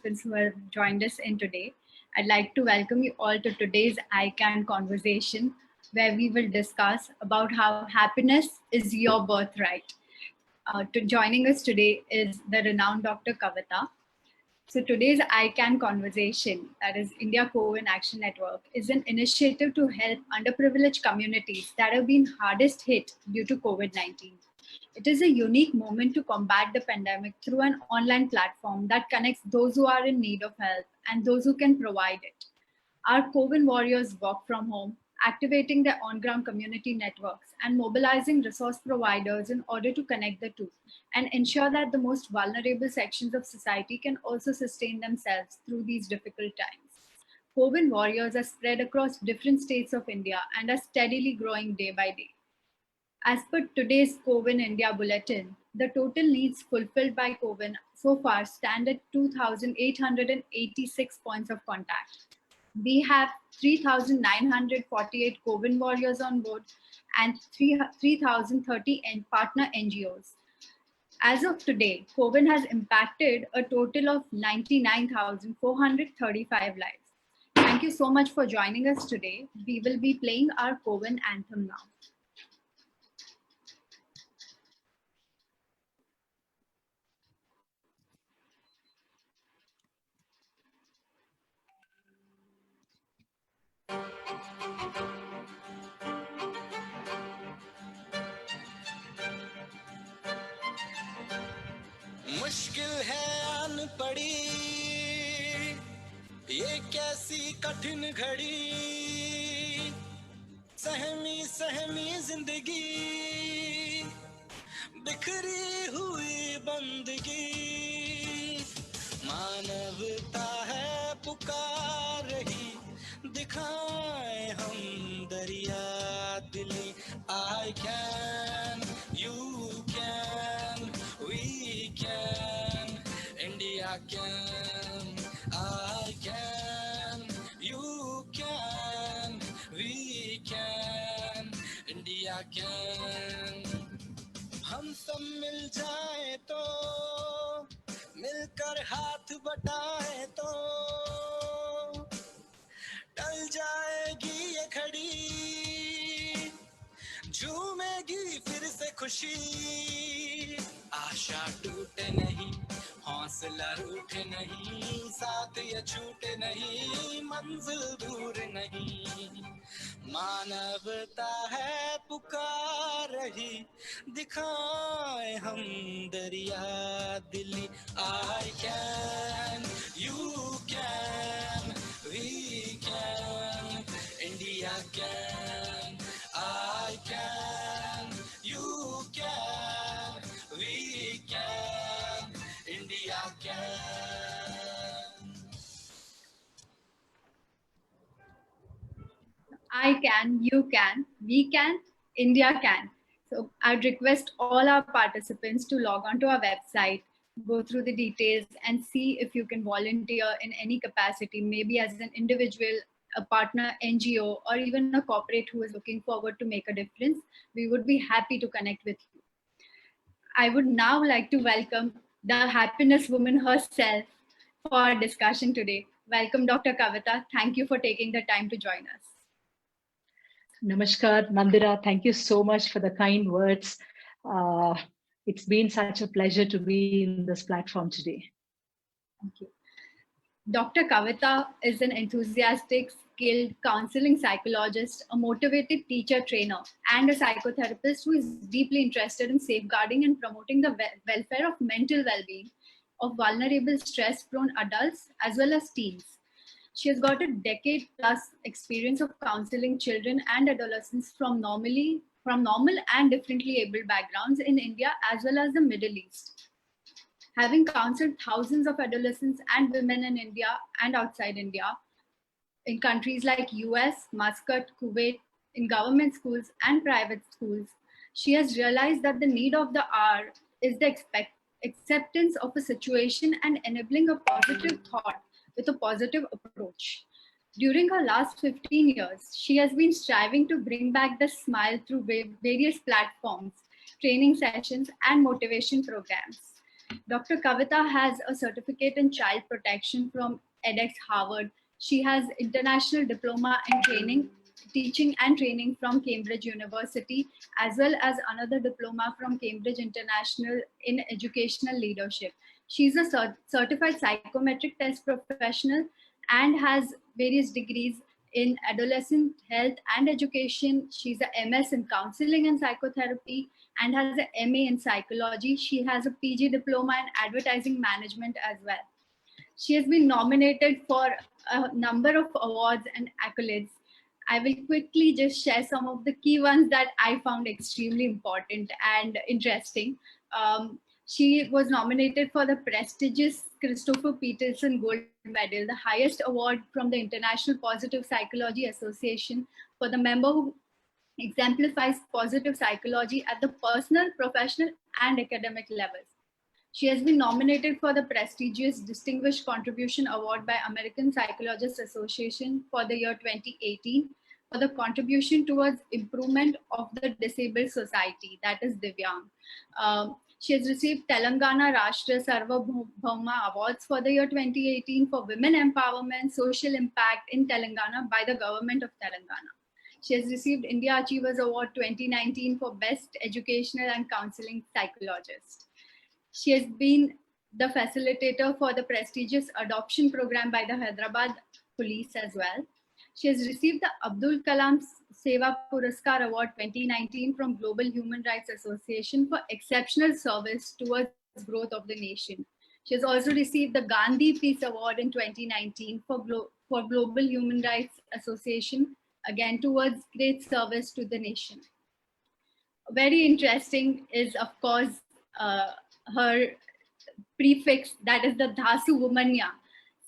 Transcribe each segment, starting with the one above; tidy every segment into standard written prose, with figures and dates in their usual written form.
participants who have joined us in today. I'd like to welcome you all to today's ICANN conversation, where we will discuss about how happiness is your birthright. Joining us today is the renowned Dr. Kavita. So today's ICANN conversation, that is India COVID Action Network, is an initiative to help underprivileged communities that have been hardest hit due to COVID-19. It is a unique moment to combat the pandemic through an online platform that connects those who are in need of help and those who can provide it. Our COVID warriors work from home, activating their on-ground community networks and mobilizing resource providers in order to connect the two and ensure that the most vulnerable sections of society can also sustain themselves through these difficult times. COVID warriors are spread across different states of India and are steadily growing day by day. As per today's COVID India bulletin, the total needs fulfilled by COVID so far stand at 2,886 points of contact. We have 3,948 COVID warriors on board and 3,030 partner NGOs. As of today, COVID has impacted a total of 99,435 lives. Thank you so much for joining us today. We will be playing our COVID anthem now. मुश्किल है आन पड़ी ये कैसी कठिन घड़ी सहमी सहमी जिंदगी बिखरी हुई बंदगी मानवता है पुकार रही दिखाए हम दरिया दिली I can you can we can India can I can you can we can India can हम सब मिल जाए तो मिलकर हाथ बटाए तो टल जाएगी ये घड़ी झूमेगी फिर से खुशी आशा टूटे नहीं हौसला रूठे नहीं साथ ये छूटे नहीं मंजिल दूर नहीं मानवता है पुकार रही दिखाए हम दरिया दिली I can you can we can India can I can you can we can India can I can, you can, we can, India can. So I'd request all our participants to log on to our website, go through the details and see if you can volunteer in any capacity, maybe as an individual, a partner NGO, or even a corporate who is looking forward to make a difference. We would be happy to connect with you. I would now like to welcome the happiness woman herself for our discussion today. Welcome, Dr. Kavita. Thank you for taking the time to join us. Namaskar, Mandira. Thank you so much for the kind words. It's been such a pleasure to be in this platform today. Thank you. Dr. Kavita is an enthusiastic, skilled counseling psychologist, a motivated teacher trainer, and a psychotherapist who is deeply interested in safeguarding and promoting the welfare of mental well-being of vulnerable, stress-prone adults as well as teens. She has got a decade-plus experience of counseling children and adolescents from normal and differently abled backgrounds in India as well as the Middle East. Having counseled thousands of adolescents and women in India and outside India, in countries like US, Muscat, Kuwait, in government schools and private schools, she has realized that the need of the hour is the acceptance of a situation and enabling a positive thought with a positive approach. During her last 15 years, she has been striving to bring back the smile through various platforms, training sessions, and motivation programs. Dr. Kavita has a certificate in child protection from edX Harvard. She has international diploma in teaching and training from Cambridge University, as well as another diploma from Cambridge International in educational leadership. She's a certified psychometric test professional and has various degrees in adolescent health and education. She's a MS in counseling and psychotherapy and has an MA in psychology. She has a PG diploma in advertising management as well. She has been nominated for a number of awards and accolades. I will quickly just share some of the key ones that I found extremely important and interesting. She was nominated for the prestigious Christopher Peterson Gold Medal, the highest award from the International Positive Psychology Association for the member who exemplifies positive psychology at the personal, professional, and academic levels. She has been nominated for the prestigious Distinguished Contribution Award by American Psychologists Association for the year 2018 for the contribution towards improvement of the disabled society, that is Divyang. She has received Telangana Rashtriya Sarvabhauma Awards for the year 2018 for women empowerment, social impact in Telangana by the government of Telangana. She has received India Achievers Award 2019 for Best Educational and Counseling Psychologist. She has been the facilitator for the prestigious adoption program by the Hyderabad Police as well. She has received the Abdul Kalam Seva Puraskar Award 2019 from Global Human Rights Association for exceptional service towards growth of the nation. She has also received the Gandhi Peace Award in 2019 for Global Human Rights Association, again towards great service to the nation. Very interesting is, of course, her prefix, that is the Dhasu Womanya.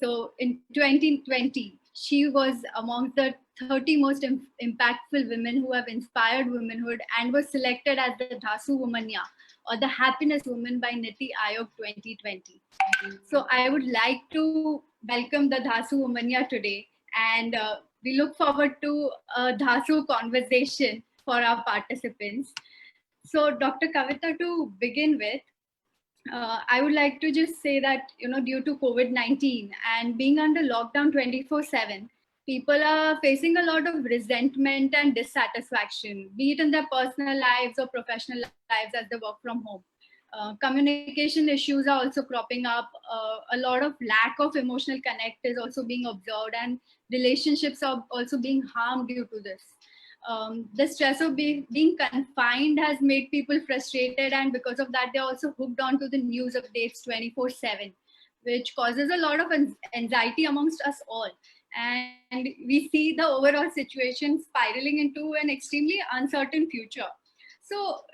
So in 2020, she was among the 30 most impactful women who have inspired womanhood and was selected as the Dhasu Womanya or the Happiness Woman by Niti Aayog 2020. So I would like to welcome the Dhasu Womanya today, and we look forward to a Dhasu conversation for our participants. So Dr. Kavita, to begin with, I would like to just say that, due to COVID-19 and being under lockdown 24/7, people are facing a lot of resentment and dissatisfaction, be it in their personal lives or professional lives as they work from home. Communication issues are also cropping up. A lot of lack of emotional connect is also being observed, and relationships are also being harmed due to this. The stress of being confined has made people frustrated, and because of that, they're also hooked on to the news updates 24/7, which causes a lot of anxiety amongst us all. And we see the overall situation spiraling into an extremely uncertain future. So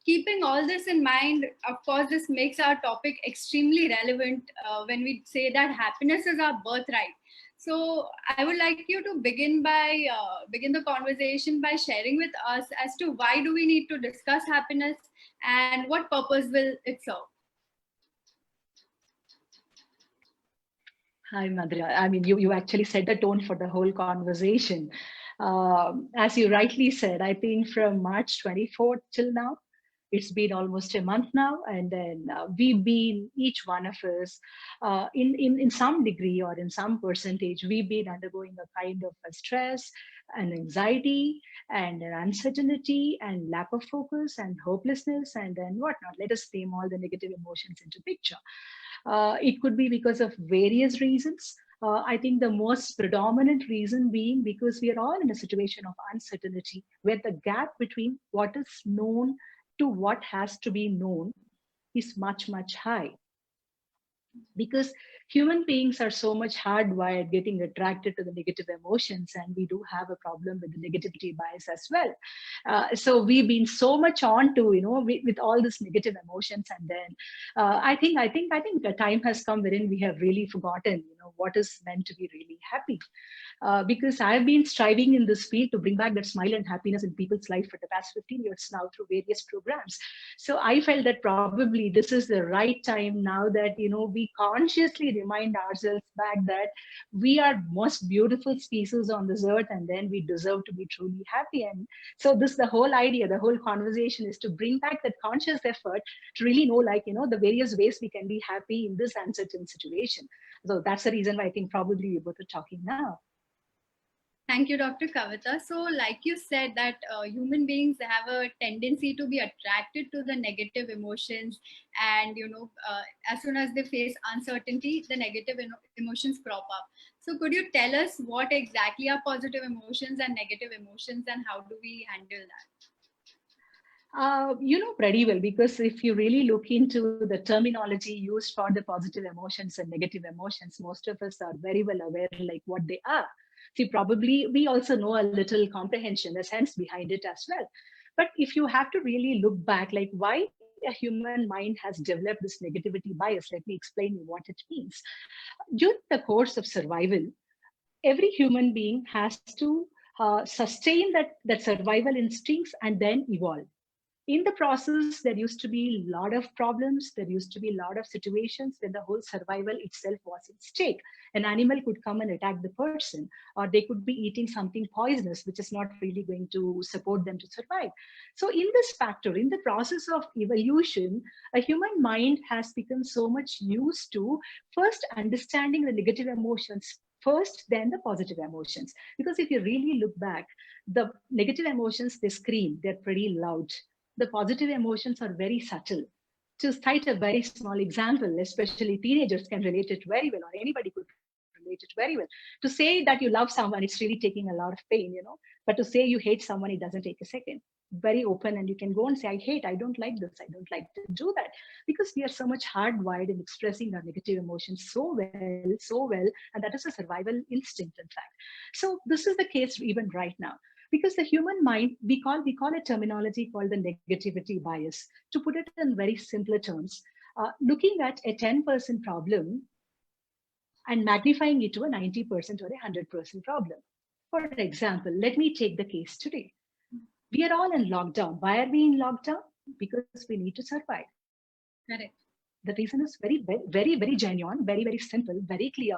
keeping all this in mind, of course, this makes our topic extremely relevant when we say that happiness is our birthright. So I would like you to begin the conversation by sharing with us as to why do we need to discuss happiness and what purpose will it serve? Hi, Madhurya. I mean, you actually set the tone for the whole conversation. As you rightly said, I think from March 24th till now, it's been almost a month now, and then we've been, each one of us, in some degree or in some percentage, we've been undergoing a kind of a stress and anxiety and an uncertainty and lack of focus and hopelessness and then whatnot. Let us name all the negative emotions into picture. It could be because of various reasons. I think the most predominant reason being because we are all in a situation of uncertainty where the gap between what is known to what has to be known is much, much high. Because human beings are so much hardwired getting attracted to the negative emotions, and we do have a problem with the negativity bias as well. So we've been so much on to, with all this negative emotions, and then I think the time has come wherein we have really forgotten, what is meant to be really happy. Because I've been striving in this field to bring back that smile and happiness in people's life for the past 15 years now through various programs. So I felt that probably this is the right time now that, we consciously remind ourselves back that we are most beautiful species on this earth, and then we deserve to be truly happy. And so this, the whole idea, the whole conversation is to bring back that conscious effort to really know, like, the various ways we can be happy in this uncertain situation. So that's the reason why I think probably we both are talking now. Thank you, Dr. Kavita. So, like you said, that human beings have a tendency to be attracted to the negative emotions, and as soon as they face uncertainty, the negative emotions crop up. So, could you tell us what exactly are positive emotions and negative emotions, and how do we handle that? You know pretty well, because if you really look into the terminology used for the positive emotions and negative emotions, most of us are very well aware like what they are. See, probably we also know a little comprehension, the sense behind it as well. But if you have to really look back, like why a human mind has developed this negativity bias, let me explain you what it means. During the course of survival, every human being has to sustain that survival instincts and then evolve. In the process, there used to be a lot of problems. There used to be a lot of situations where the whole survival itself was at stake. An animal could come and attack the person, or they could be eating something poisonous, which is not really going to support them to survive. So in this factor, in the process of evolution, a human mind has become so much used to first understanding the negative emotions first, then the positive emotions. Because if you really look back, the negative emotions, they scream, they're pretty loud. The positive emotions are very subtle. To cite a very small example, especially teenagers can relate it very well, or anybody could relate it very well. To say that you love someone, it's really taking a lot of pain, but to say you hate someone, it doesn't take a second. Very open, and you can go and say, I don't like this, I don't like to do that. Because we are so much hardwired in expressing our negative emotions so well, and that is a survival instinct, in fact. So this is the case even right now, because the human mind, we call a terminology called the negativity bias. To put it in very simpler terms, looking at a 10% problem and magnifying it to a 90% or a 100% problem. For example, let me take the case today. We are all in lockdown. Why are we in lockdown? Because we need to survive. Correct. The reason is very genuine, very simple, very clear.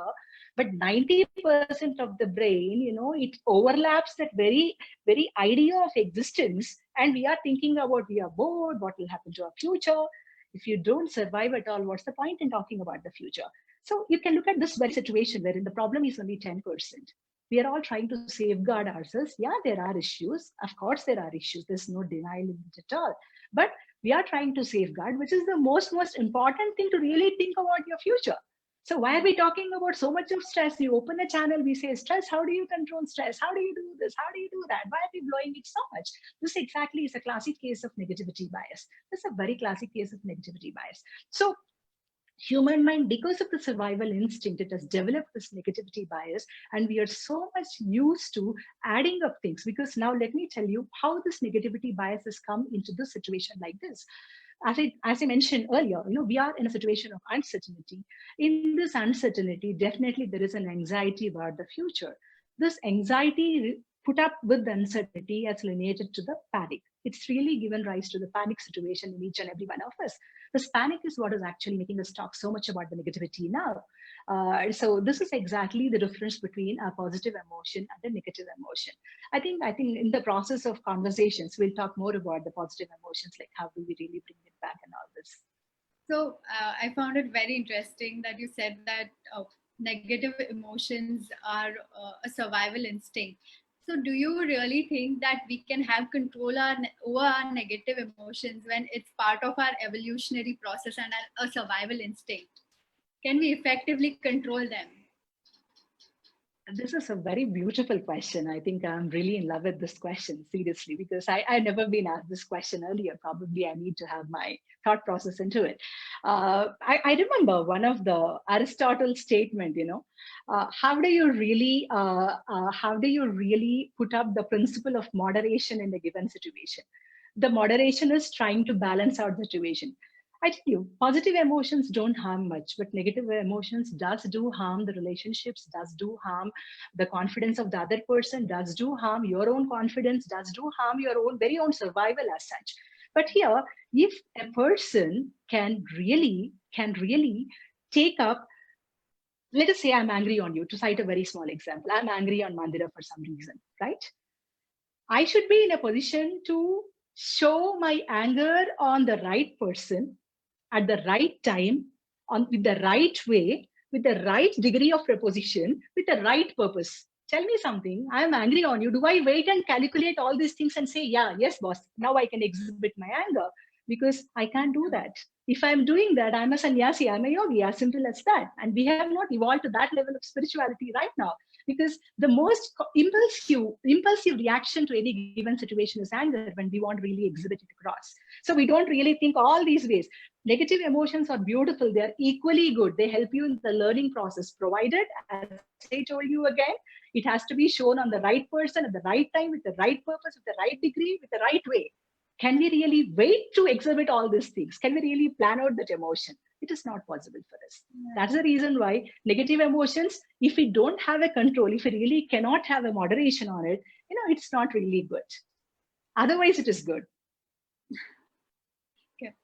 But 90% of the brain, it overlaps that very idea of existence, and we are thinking about, we are bored, what will happen to our future. If you don't survive at all, what's the point in talking about the future? So you can look at this very situation wherein the problem is only 10%. We are all trying to safeguard ourselves. Yeah, there are issues. Of course, there are issues. There's no denial in it at all. But we are trying to safeguard, which is the most important thing, to really think about your future. So why are we talking about so much of stress? You open a channel, we say stress. How do you control stress? How do you do this? How do you do that? Why are we blowing it so much? This exactly is a classic case of negativity bias. This is a very classic case of negativity bias. So human mind, because of the survival instinct, it has developed this negativity bias, and we are so much used to adding up things. Because now let me tell you how this negativity bias has come into this situation like this. As I mentioned earlier, we are in a situation of uncertainty. In this uncertainty, definitely there is an anxiety about the future. This anxiety put up with the uncertainty has lineated to the panic. It's really given rise to the panic situation in each and every one of us. This panic is what is actually making us talk so much about the negativity now. So this is exactly the difference between a positive emotion and a negative emotion. I think in the process of conversations, we'll talk more about the positive emotions, like how do we really bring it back and all this. So I found it very interesting that you said that negative emotions are a survival instinct. So do you really think that we can have control over our negative emotions when it's part of our evolutionary process and a survival instinct? Can we effectively control them? This is a very beautiful question. I think I'm really in love with this question, seriously, because I've never been asked this question earlier. Probably I need to have my thought process into it. I remember one of the Aristotle statement, how do you really put up the principle of moderation in a given situation? The moderation is trying to balance out the situation. I tell you, positive emotions don't harm much, but negative emotions does do harm the relationships, does do harm the confidence of the other person, does do harm your own confidence, does do harm your own very own survival as such. But here, if a person can really take up, let us say I'm angry on you, to cite a very small example, I'm angry on Mandira for some reason, right? I should be in a position to show my anger on the right person at the right time, on with the right way, with the right degree of preposition, with the right purpose. Tell me something. I am angry on you. Do I wait and calculate all these things and say, yeah, yes, boss, now I can exhibit my anger? Because I can't do that. If I'm doing that, I'm a sannyasi, I'm a yogi, as simple as that. And we have not evolved to that level of spirituality right now. Because the most impulsive reaction to any given situation is anger when we want to really exhibit it across. So we don't really think all these ways. Negative emotions are beautiful. They're equally good. They help you in the learning process, provided, as I told you again, it has to be shown on the right person at the right time with the right purpose, with the right degree, with the right way. Can we really wait to exhibit all these things? Can we really plan out that emotion? It is not possible for us. That's the reason why negative emotions, if we don't have a control, if we really cannot have a moderation on it, it's not really good. Otherwise, it is good. Okay.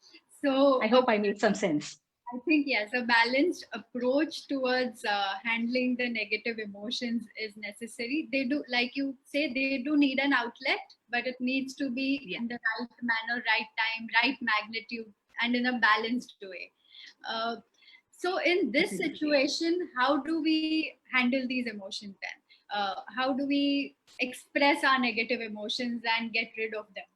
So I hope I made some sense. I think, yes, a balanced approach towards handling the negative emotions is necessary. They do, like you say, they do need an outlet, but it needs to be in the right manner, right time, right magnitude, and in a balanced way. So in this situation, how do we handle these emotions then? How do we express our negative emotions and get rid of them?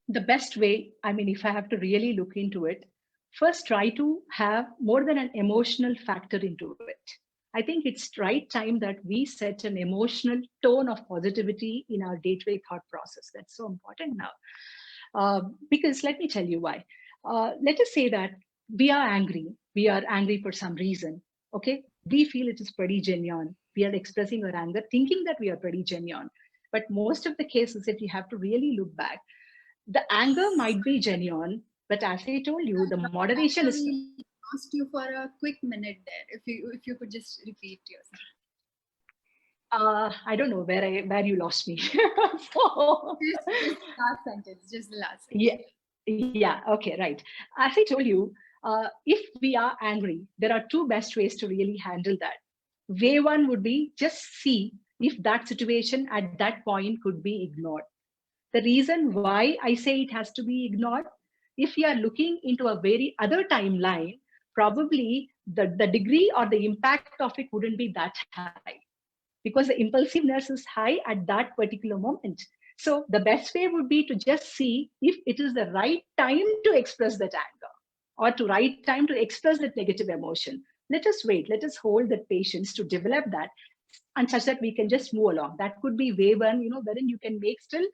The best way, I mean, if I have to really look into it, first try to have more than an emotional factor into it. I think it's right time that we set an emotional tone of positivity in our day-to-day thought process. That's so important now. Because let me tell you why. Let us say that we are angry. We are angry for some reason. Okay, we feel it is pretty genuine. We are expressing our anger, thinking that we are pretty genuine. But most of the cases, if you have to really look back, the anger might be genuine, but as I told you, the moderation is. We lost you for a quick minute there. If you could just repeat yourself. I don't know where you lost me. Just last sentence, just the last sentence. Yeah. Okay. Right. As I told you, if we are angry, there are two best ways to really handle that. Way one would be just see if that situation at that point could be ignored. The reason why I say it has to be ignored, if you are looking into a very other timeline, probably the degree or the impact of it wouldn't be that high, because the impulsiveness is high at that particular moment. So the best way would be to just see if it is the right time to express that anger or to right time to express that negative emotion. Let us wait, let us hold that patience to develop that, and such that we can just move along. That could be way one, wherein you can make still,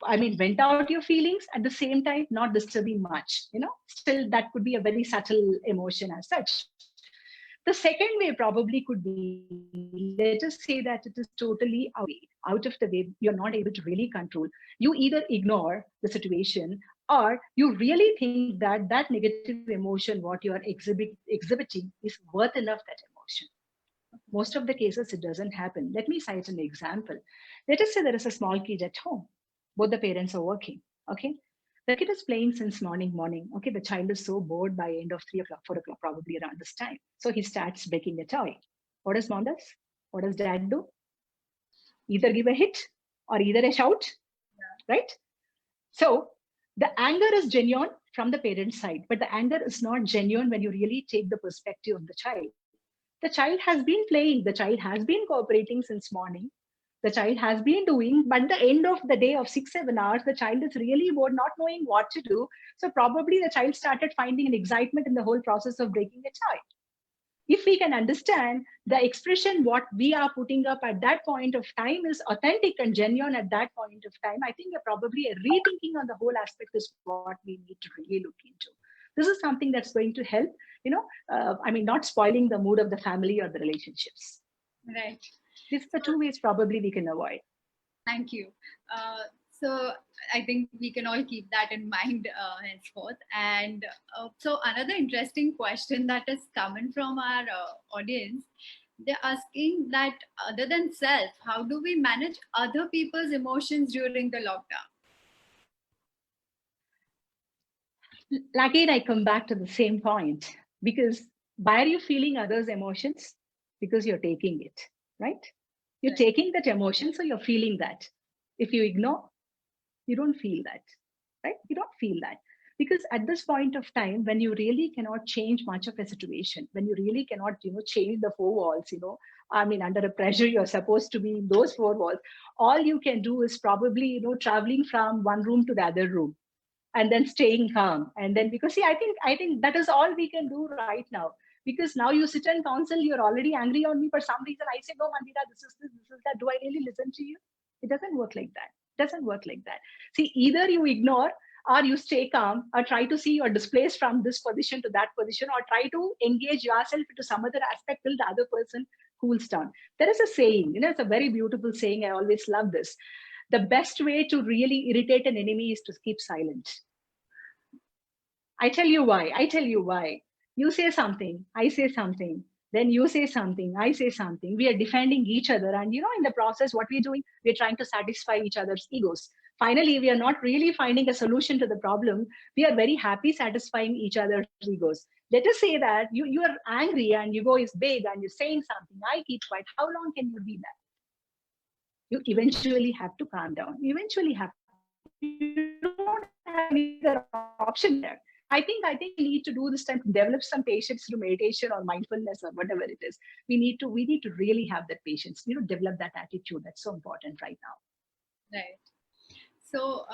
vent out your feelings at the same time, not disturbing much, still that could be a very subtle emotion as such. The second way probably could be, let us say that it is totally out of the way, you're not able to really control. You either ignore the situation, or you really think that that negative emotion, what you are exhibiting, is worth enough that emotion. Most of the cases, it doesn't happen. Let me cite an example. Let us say there is a small kid at home. Both the parents are working. Okay. The kid is playing since morning. Okay. The child is so bored by end of 3 o'clock, 4 o'clock, probably around this time. So he starts breaking a toy. What does mom does? What does dad do? Either give a hit or either a shout, right? So the anger is genuine from the parent's side, but the anger is not genuine when you really take the perspective of the child. The child has been playing, the child has been cooperating since morning, the child has been doing, but the end of the day of 6-7 hours, the child is really bored, not knowing what to do. So probably the child started finding an excitement in the whole process of breaking a toy. If we can understand the expression, what we are putting up at that point of time is authentic and genuine at that point of time, I think probably a rethinking on the whole aspect is what we need to really look into. This is something that's going to help, not spoiling the mood of the family or the relationships. Right. These are the two ways probably we can avoid. Thank you. So I think we can all keep that in mind henceforth. And so another interesting question that is coming from our audience, they're asking that other than self, how do we manage other people's emotions during the lockdown? Again, I come back to the same point, because why are you feeling others' emotions? Because you're taking it, right? You're Right. taking that emotion, so you're feeling that. If you ignore, you don't feel that, right? You don't feel that. Because at this point of time, when you really cannot change much of a situation, when you really cannot, change the four walls, I mean, under a pressure, you're supposed to be in those four walls. All you can do is probably, traveling from one room to the other room, and then staying calm. And then, because see, I think that is all we can do right now. Because now you sit and counsel, you're already angry on me for some reason. I say, no, Mandira, this is this, this is that. Do I really listen to you? It doesn't work like that. It doesn't work like that. See, either you ignore, or you stay calm, or try to see you're displaced from this position to that position, or try to engage yourself into some other aspect till the other person cools down. There is a saying, it's a very beautiful saying. I always love this. The best way to really irritate an enemy is to keep silent. I tell you why. I tell you why. You say something, I say something, then you say something, I say something. We are defending each other. And, in the process, what we're doing, we're trying to satisfy each other's egos. Finally, we are not really finding a solution to the problem. We are very happy satisfying each other's egos. Let us say that you are angry and your ego is big and you're saying something. I keep quiet. How long can you be that? You eventually have to calm down. You eventually have to. You don't have any other option there. I think we need to do this time to develop some patience through meditation or mindfulness or whatever it is. We need to really have that patience, develop that attitude. That's so important right now. Right. So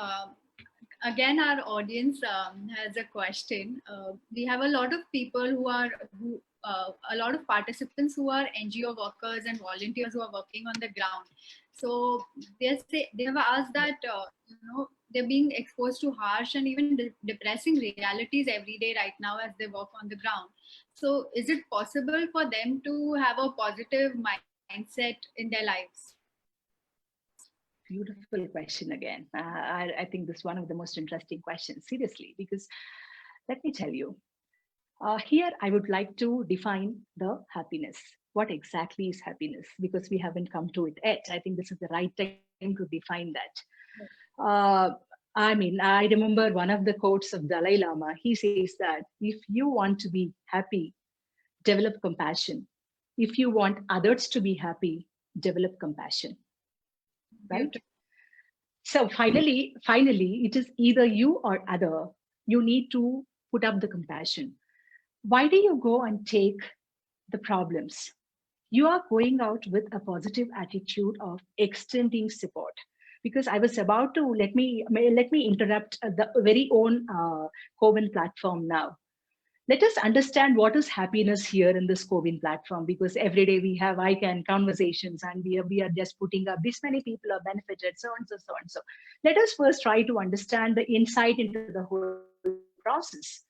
again, our audience has a question. We have a lot of people a lot of participants who are NGO workers and volunteers who are working on the ground. So they have asked that they're being exposed to harsh and even depressing realities every day right now as they work on the ground. So is it possible for them to have a positive mindset in their lives? Beautiful question again. I think this is one of the most interesting questions, seriously, because let me tell you, here I would like to define the happiness. What exactly is happiness? Because we haven't come to it yet. I think this is the right time to define that. I remember one of the quotes of Dalai Lama. He says that if you want to be happy, develop compassion. If you want others to be happy, develop compassion. Right? So finally, it is either you or other. You need to put up the compassion. Why do you go and take the problems? You are going out with a positive attitude of extending support. Because I was about to let me interrupt the very own Coven platform now. Let us understand what is happiness here in this Coven platform, because every day we have ICANN conversations and we are just putting up this many people are benefited, so and so, so and so. Let us first try to understand the insight into the whole process.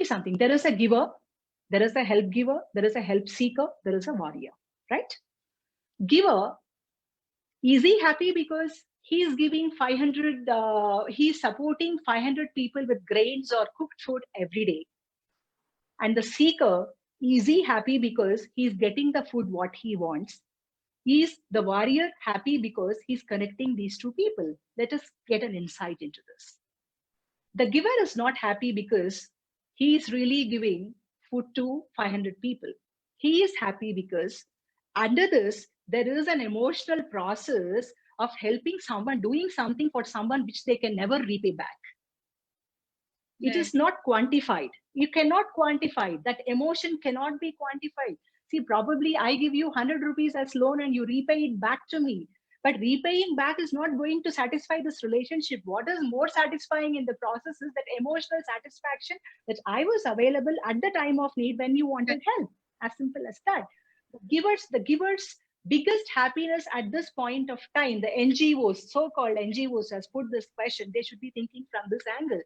Something, there is a giver, there is a help giver, there is a help seeker, there is a warrior, right? Giver, is he happy because he's giving 500, he's supporting 500 people with grains or cooked food every day? And the seeker, is he happy because he's getting the food what he wants? Is the warrior happy because he's connecting these two people? Let us get an insight into this. The giver is not happy because he is really giving food to 500 people. He is happy because under this, there is an emotional process of helping someone, doing something for someone which they can never repay back. It is not quantified. You cannot quantify. That emotion cannot be quantified. See, probably I give you 100 rupees as loan and you repay it back to me. But repaying back is not going to satisfy this relationship. What is more satisfying in the process is that emotional satisfaction that I was available at the time of need when you wanted help. As simple as that. The giver's biggest happiness at this point of time, the NGOs, so-called NGOs has put this question, they should be thinking from this angle.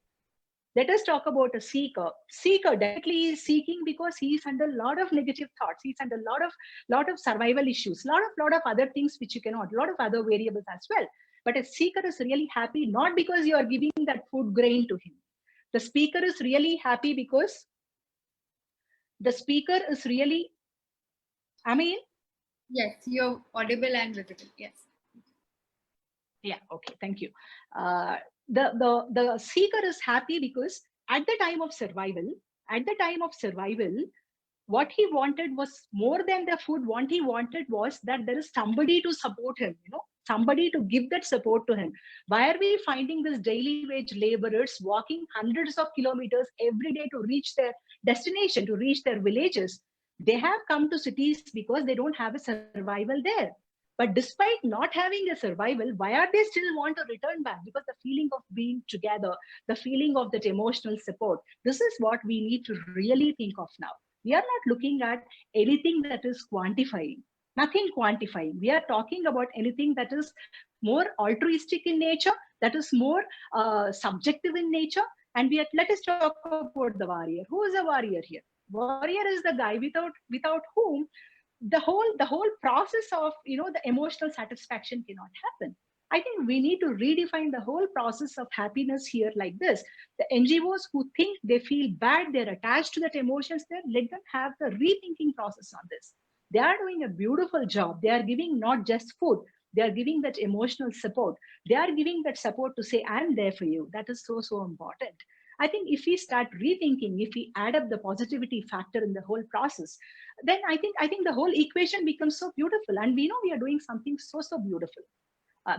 Let us talk about a seeker. Seeker definitely is seeking because he is under a lot of negative thoughts. He's under a lot of survival issues, lot of other things which you cannot, a lot of other variables as well. But a seeker is really happy not because you are giving that food grain to him. The speaker is really happy because the speaker is really, I mean, Yes, you're audible and visible. Yes. yeah, okay, thank you. Uh, the seeker is happy because at the time of survival, at the time of survival, what he wanted was more than the food. What he wanted was that there is somebody to support him, somebody to give that support to him. Why are we finding this daily wage laborers walking hundreds of kilometers every day to reach their destination, to reach their villages? They have come to cities because they don't have a survival there. But despite not having a survival, why are they still want to return back? Because the feeling of being together, the feeling of that emotional support, this is what we need to really think of now. We are not looking at anything that is quantifying, nothing quantifying. We are talking about anything that is more altruistic in nature, that is more subjective in nature. And let us talk about the warrior. Who is a warrior here? Warrior is the guy without whom the whole process of the emotional satisfaction cannot happen. I think we need to redefine the whole process of happiness here like this. The NGOs who think they feel bad, they're attached to that emotions there, let them have the rethinking process on this. They are doing a beautiful job. They are giving not just food, they are giving that emotional support. They are giving that support to say, I'm there for you. That is so, so important. I think if we start rethinking, if we add up the positivity factor in the whole process, then I think the whole equation becomes so beautiful. And we know we are doing something so, so beautiful.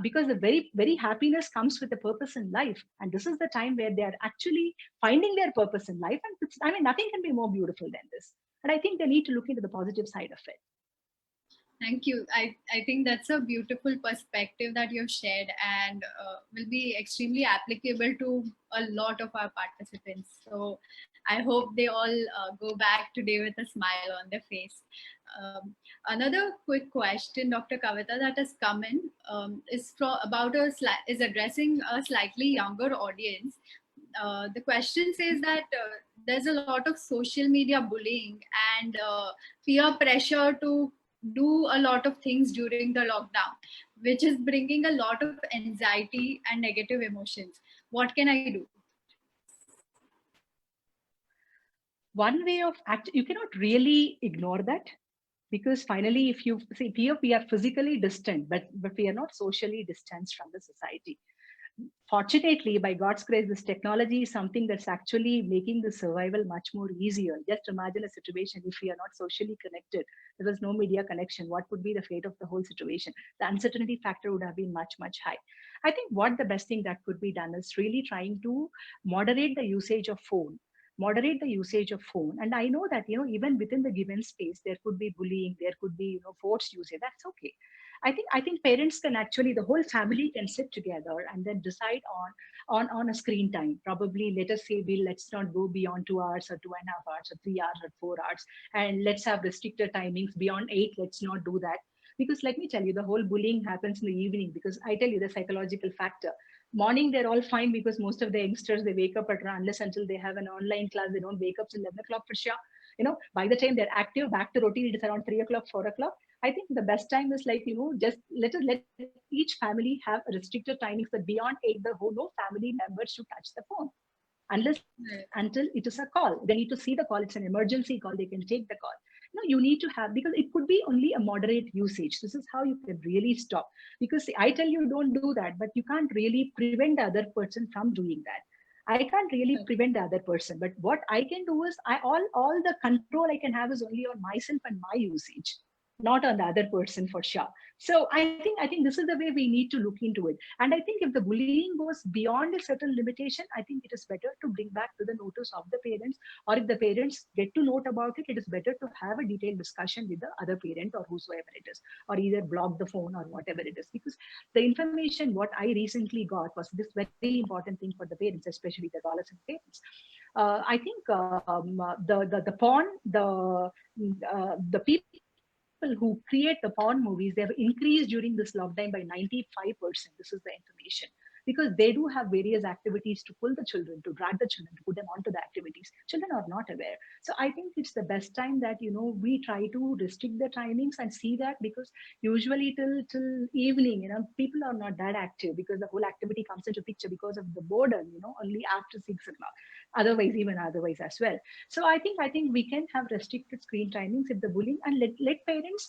Because the very happiness comes with a purpose in life, and this is the time where they are actually finding their purpose in life. And nothing can be more beautiful than this. And I think they need to look into the positive side of it. Thank you. I think that's a beautiful perspective that you've shared, and will be extremely applicable to a lot of our participants. So I hope they all go back today with a smile on their face. Another quick question, Dr. Kavita, that has come in is is addressing a slightly younger audience. The question says that there's a lot of social media bullying and peer pressure to do a lot of things during the lockdown, which is bringing a lot of anxiety and negative emotions. What can I do? One way of you cannot really ignore that, because finally, if you see here, we are physically distant, but we are not socially distanced from the society. Fortunately, by God's grace, this technology is something that's actually making the survival much more easier. Just imagine a situation if we are not socially connected, there was no media connection, what would be the fate of the whole situation? The uncertainty factor would have been much, much high. I think what the best thing that could be done is really trying to moderate the usage of phone. Moderate the usage of phone. And I know that, even within the given space, there could be bullying, there could be, forced usage. That's okay. I think parents can actually, the whole family can sit together and then decide on a screen time. Probably let us say, let's not go beyond 2 hours or 2.5 hours or 3 hours or 4 hours, and let's have restricted timings beyond 8. Let's not do that. Because let me tell you, the whole bullying happens in the evening, because I tell you the psychological factor. Morning, they're all fine because most of the youngsters, they wake up at around, unless until they have an online class, they don't wake up till 11 o'clock for sure. By the time they're active, back to routine, it's around 3 o'clock, 4 o'clock. I think the best time is like, just let each family have restricted timings that beyond 8, the whole no family members should touch the phone unless until it is a call. They need to see the call. It's an emergency call. They can take the call. No, you need to have, because it could be only a moderate usage. This is how you can really stop. Because I tell you, don't do that, but you can't really prevent the other person from doing that. I can't really prevent the other person, but what I can do is all the control I can have is only on myself and my usage, not on the other person for sure. So I think this is the way we need to look into it. And I think if the bullying goes beyond a certain limitation, I think it is better to bring back to the notice of the parents, or if the parents get to note about it, it is better to have a detailed discussion with the other parent or whosoever it is, or either block the phone or whatever it is. Because the information what I recently got was this very important thing for the parents, especially the adolescent parents. I think the porn, the people who create the porn movies, they have increased during this lockdown by 95%. This is the information. because they do have various activities to pull the children, to drag the children, to put them onto the activities. Children are not aware. So I think it's the best time that, we try to restrict the timings and see that, because usually till evening, people are not that active, because the whole activity comes into picture because of the boredom, only after 6 o'clock. Otherwise as well. So I think we can have restricted screen timings if the bullying, and let parents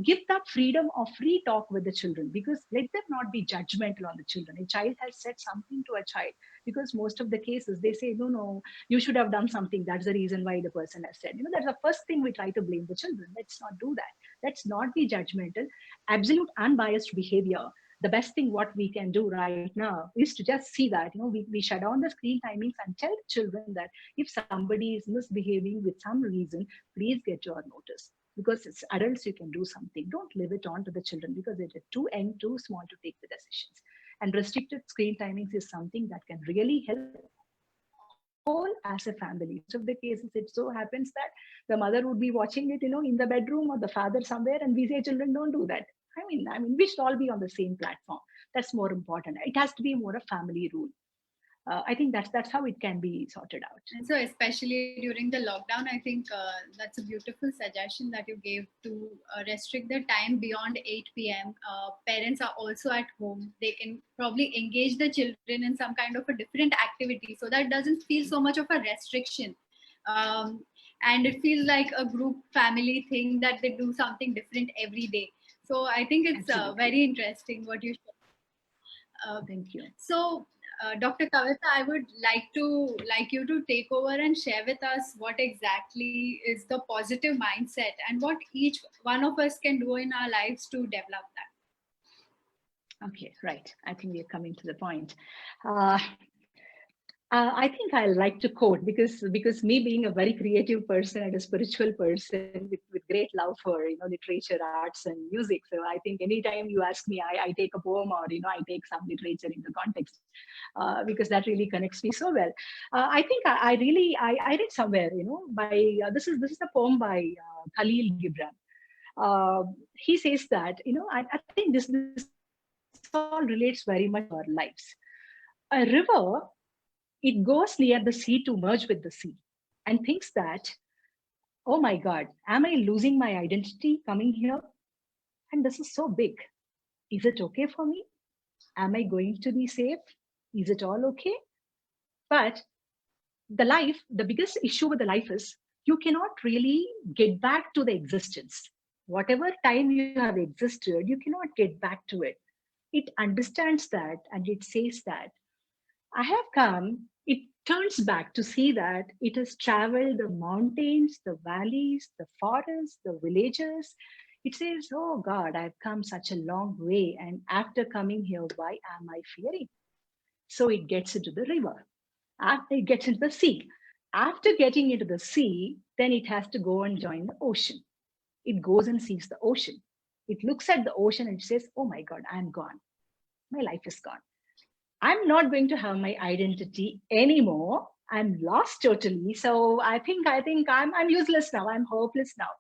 give that freedom of free talk with the children, because let them not be judgmental on the children. A child has said something to a child, because most of the cases they say, no, you should have done something, that's the reason why the person has said, that's the first thing we try to blame the children. Let's not do that. Let's not be judgmental. Absolute unbiased behavior. The best thing what we can do right now is to just see that, we shut down the screen timings and tell the children that if somebody is misbehaving with some reason, please get your notice. Because as adults, you can do something. Don't leave it on to the children, because they're too young, too small to take the decisions. And restricted screen timings is something that can really help all as a family. Most of the cases, it so happens that the mother would be watching it, in the bedroom, or the father somewhere, and we say, children, don't do that. I mean, we should all be on the same platform. That's more important. It has to be more a family rule. I think that's how it can be sorted out. And so, especially during the lockdown, I think that's a beautiful suggestion that you gave to restrict the time beyond 8 p.m. Parents are also at home. They can probably engage the children in some kind of a different activity, so that doesn't feel so much of a restriction. And it feels like a group family thing, that they do something different every day. So I think it's very interesting what you shared. Thank you. So, Dr. Kavita, I would like you to take over and share with us what exactly is the positive mindset and what each one of us can do in our lives to develop that. Okay, right. I think we're coming to the point. I think I like to quote, because me being a very creative person and a spiritual person with great love for literature, arts, and music. So I think anytime you ask me, I take a poem, or I take some literature into context, because that really connects me so well. I think I read somewhere, by this is a poem by Khalil Gibran. He says that I think this all relates very much to our lives. A river, it goes near the sea to merge with the sea, and thinks that, oh my God, am I losing my identity coming here? And this is so big. Is it okay for me? Am I going to be safe? Is it all okay? But the biggest issue with the life is you cannot really get back to the existence. Whatever time you have existed, you cannot get back to it. It understands that, and it says that I have come. It turns back to see that it has traveled the mountains, the valleys, the forests, the villages. It says, oh God, I've come such a long way. And after coming here, why am I fearing? So it gets into the river. After it gets into the sea. After getting into the sea, then it has to go and join the ocean. It goes and sees the ocean. It looks at the ocean and says, oh my God, I'm gone. My life is gone. I'm not going to have my identity anymore. I'm lost totally. So I think I'm useless now. I'm hopeless now.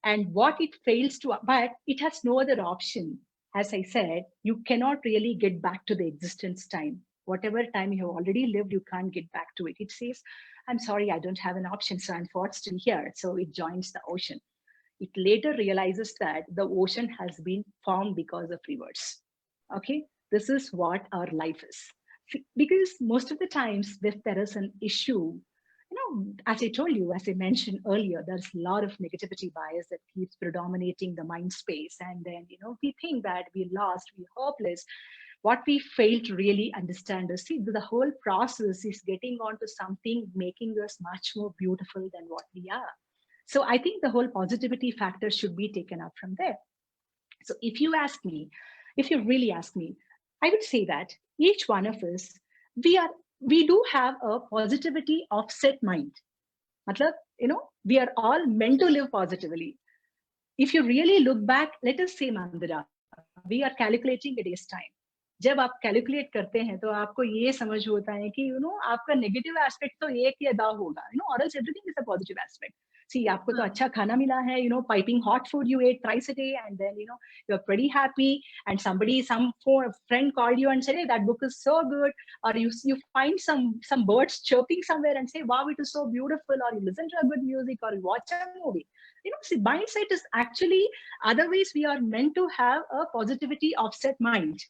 And what it fails to, but it has no other option. As I said, you cannot really get back to the existence time. Whatever time you have already lived, you can't get back to it. It says, I'm sorry, I don't have an option, so I'm forced to here. So it joins the ocean. It later realizes that the ocean has been formed because of rivers. Okay. This is what our life is. Because most of the times, if there is an issue, as I told you, as I mentioned earlier, there's a lot of negativity bias that keeps predominating the mind space. And then, we think that we're lost, we're hopeless. What we fail to really understand is, see, the whole process is getting onto something, making us much more beautiful than what we are. So I think the whole positivity factor should be taken up from there. So if you really ask me, I would say that each one of us, we do have a positivity offset mind. Matlab, we are all meant to live positively. If you really look back, let us say, Mandira, we are calculating a day's time. जब आप calculate करते हैं तो आपको ये समझ होता है कि आपका नेगेटिव एस्पेक्ट तो एक या दो होगा, or else everything is a positive aspect. See, आपको तो अच्छा खाना मिला है, piping hot food you ate thrice a day, and then, you're pretty happy, and some friend called you and said, hey, that book is so good, or you find some birds chirping somewhere and say, wow, it is so beautiful, or you listen to a good music, or you watch a movie. See, mindset is actually, otherwise we are meant to have a positivity offset mind.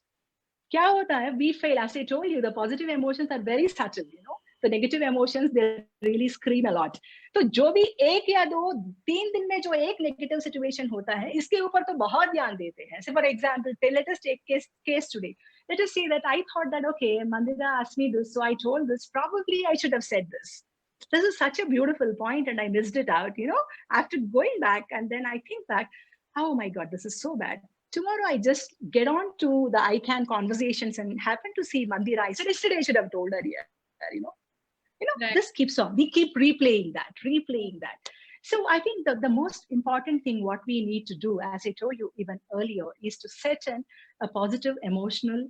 क्या होता है, we fail, as I told you, the positive emotions are very subtle, the negative emotions, they really scream a lot. तो जो भी 1 या 2 3 दिन में जो एक negative situation होता है, इसके ऊपर तो बहुत ध्यान देते हैं. So for example, let us take case today. Let us say that I thought that, okay, Mandira asked me this, so I told this, probably I should have said this. This is such a beautiful point and I missed it out, after going back, and then I think back, oh my God, this is so bad. Tomorrow I just get on to the I Can conversations and happen to see Mandira. I said, yesterday I should have told her, Right. This keeps on. We keep replaying that. So I think the most important thing what we need to do, as I told you even earlier, is to set in a positive emotional